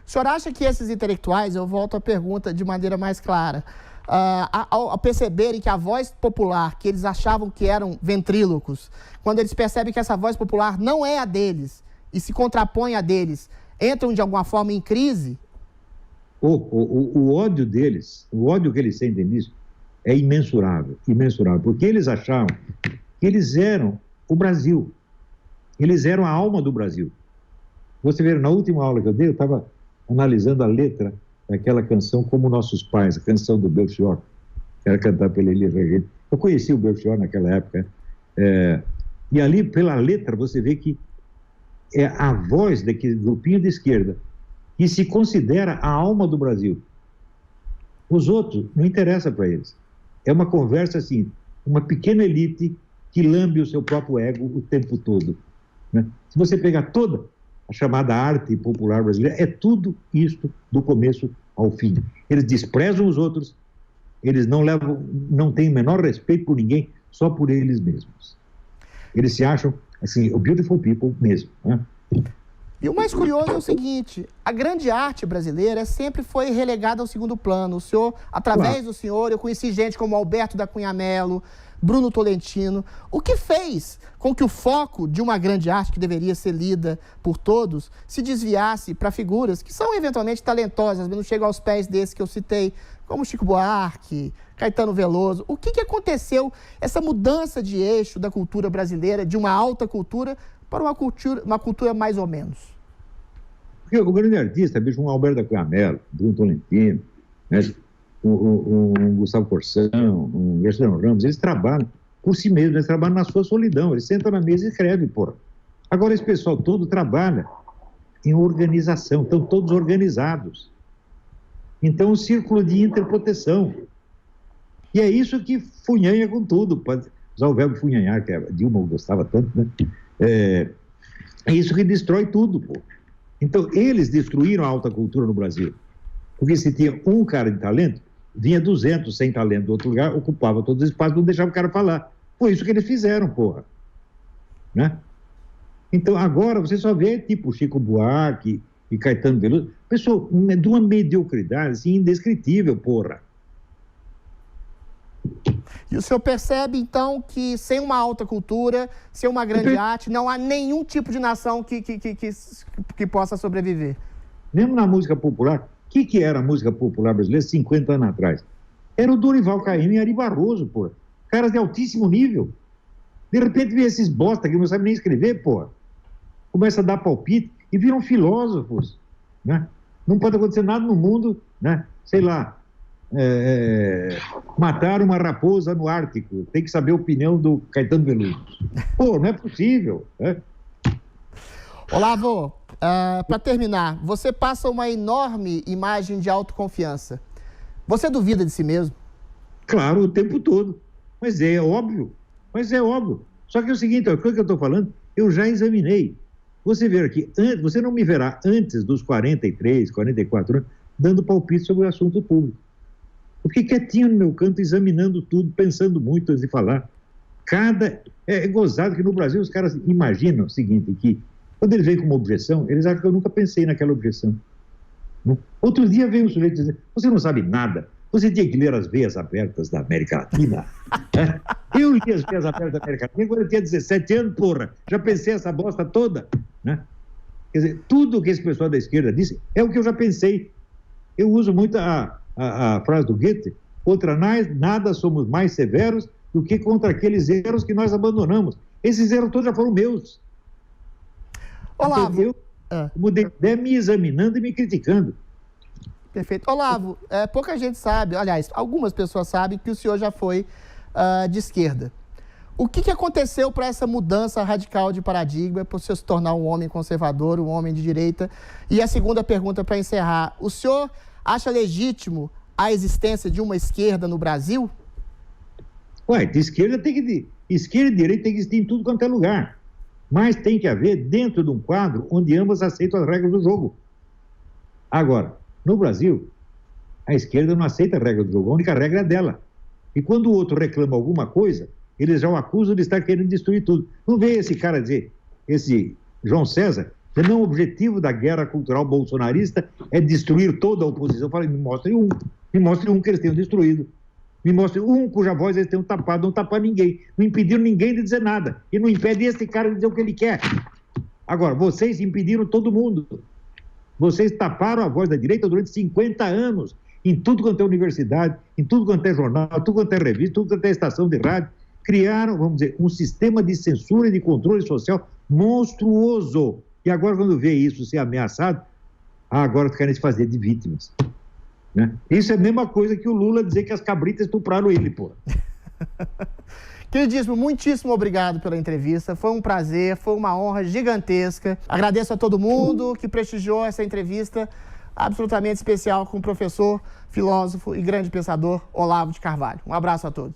O senhor acha que esses intelectuais, eu volto à pergunta de maneira mais clara, ao perceberem que a voz popular, que eles achavam que eram ventrílocos, quando eles percebem que essa voz popular não é a deles e se contrapõe a deles, entram de alguma forma em crise? O ódio deles, o ódio que eles sentem nisso é imensurável, imensurável, porque eles achavam que eles eram o Brasil, eles eram a alma do Brasil. Você vê, na última aula que eu dei, eu estava analisando a letra daquela canção Como Nossos Pais, a canção do Belchior, que era cantada pela Elis Regente. Eu conheci o Belchior naquela época, e ali, pela letra, você vê que é a voz daquele grupinho de esquerda que se considera a alma do Brasil. Os outros, não interessa para eles. É uma conversa assim, uma pequena elite que lambe o seu próprio ego o tempo todo, né? Se você pegar toda a chamada arte popular brasileira, é tudo isto do começo ao fim. Eles desprezam os outros, eles não têm o menor respeito por ninguém, só por eles mesmos. Eles se acham, assim, o beautiful people mesmo, né? E o mais curioso é o seguinte, a grande arte brasileira sempre foi relegada ao segundo plano. O senhor, através do senhor, eu conheci gente como Alberto da Cunha Mello, Bruno Tolentino. O que fez com que o foco de uma grande arte que deveria ser lida por todos se desviasse para figuras que são eventualmente talentosas, mas não chegam aos pés desses que eu citei, como Chico Buarque, Caetano Veloso? O que aconteceu, essa mudança de eixo da cultura brasileira, de uma alta cultura para uma cultura mais ou menos? Porque o grande artista, bicho, um Alberto da Cunha Mello, Bruno Tolentino, né? um Gustavo Corsão, um Gerson Ramos, eles trabalham por si mesmos, eles trabalham na sua solidão, eles sentam na mesa e escrevem, porra. Agora esse pessoal todo trabalha em organização, estão todos organizados. Então, um círculo de interproteção. E é isso que funhanha com tudo, para usar o verbo funhanhar, que a Dilma gostava tanto, né? É isso que destrói tudo, pô. Então, eles destruíram a alta cultura no Brasil. Porque se tinha um cara de talento, vinha 200 sem talento do outro lugar, ocupava todos os espaços, não deixava o cara falar. Foi isso que eles fizeram, porra. Né? Então, agora você só vê, tipo, Chico Buarque e Caetano Veloso, pessoal, de uma mediocridade assim, indescritível, porra. E o senhor percebe, então, que sem uma alta cultura, sem uma grande arte, não há nenhum tipo de nação que possa sobreviver? Mesmo na música popular, o que era a música popular brasileira 50 anos atrás? Era o Dorival Caymmi e Ari Barroso, porra. Caras de altíssimo nível. De repente vem esses bosta que não sabem nem escrever, porra. Começa a dar palpite e viram filósofos, né? Não pode acontecer nada no mundo, né? Sei lá, matar uma raposa no Ártico. Tem que saber a opinião do Caetano Veloso. Pô, não é possível, né? Olavo, para terminar, você passa uma enorme imagem de autoconfiança. Você duvida de si mesmo? Claro, o tempo todo. Mas é óbvio. Só que é o seguinte, o que eu estou falando, eu já examinei. Você vê aqui, você não me verá antes dos 43, 44 anos, dando palpite sobre o assunto público. Eu fiquei quietinho no meu canto, examinando tudo, pensando muito antes de falar. É gozado que no Brasil os caras imaginam o seguinte, que quando eles vêm com uma objeção, eles acham que eu nunca pensei naquela objeção. Outro dia veio um sujeito dizer, você não sabe nada, você tinha que ler As Veias Abertas da América Latina. Eu li As Veias Abertas da América Latina quando eu tinha 17 anos, porra, já pensei essa bosta toda. Né? Quer dizer, tudo que esse pessoal da esquerda disse é o que eu já pensei. Eu uso muito a frase do Goethe, contra nós nada somos mais severos do que contra aqueles erros que nós abandonamos. Esses erros todos já foram meus. Olavo. Eu mudei de ideia me examinando e me criticando. Perfeito. Olavo, pouca gente sabe, aliás, algumas pessoas sabem que o senhor já foi de esquerda. O que aconteceu para essa mudança radical de paradigma, para o senhor se tornar um homem conservador, um homem de direita? E a segunda pergunta para encerrar, o senhor acha legítimo a existência de uma esquerda no Brasil? Ué, esquerda e direita tem que existir em tudo quanto é lugar. Mas tem que haver dentro de um quadro onde ambas aceitam as regras do jogo. Agora, no Brasil, a esquerda não aceita a regra do jogo, a única regra é dela. E quando o outro reclama alguma coisa, eles já o acusam de estar querendo destruir tudo. Não vê esse cara dizer, esse João César, que não o objetivo da guerra cultural bolsonarista é destruir toda a oposição. Eu falei, me mostre um que eles tenham destruído. Me mostre um cuja voz eles tenham tapado, não taparam ninguém. Não impediram ninguém de dizer nada. E não impede esse cara de dizer o que ele quer. Agora, vocês impediram todo mundo. Vocês taparam a voz da direita durante 50 anos, em tudo quanto é universidade, em tudo quanto é jornal, tudo quanto é revista, tudo quanto é estação de rádio. Criaram, vamos dizer, um sistema de censura e de controle social monstruoso. E agora, quando vê isso ser ameaçado, agora querem se fazer de vítimas. Né? Isso é a mesma coisa que o Lula dizer que as cabritas estupraram ele, pô. Queridíssimo, muitíssimo obrigado pela entrevista. Foi um prazer, foi uma honra gigantesca. Agradeço a todo mundo que prestigiou essa entrevista absolutamente especial com o professor, filósofo e grande pensador Olavo de Carvalho. Um abraço a todos.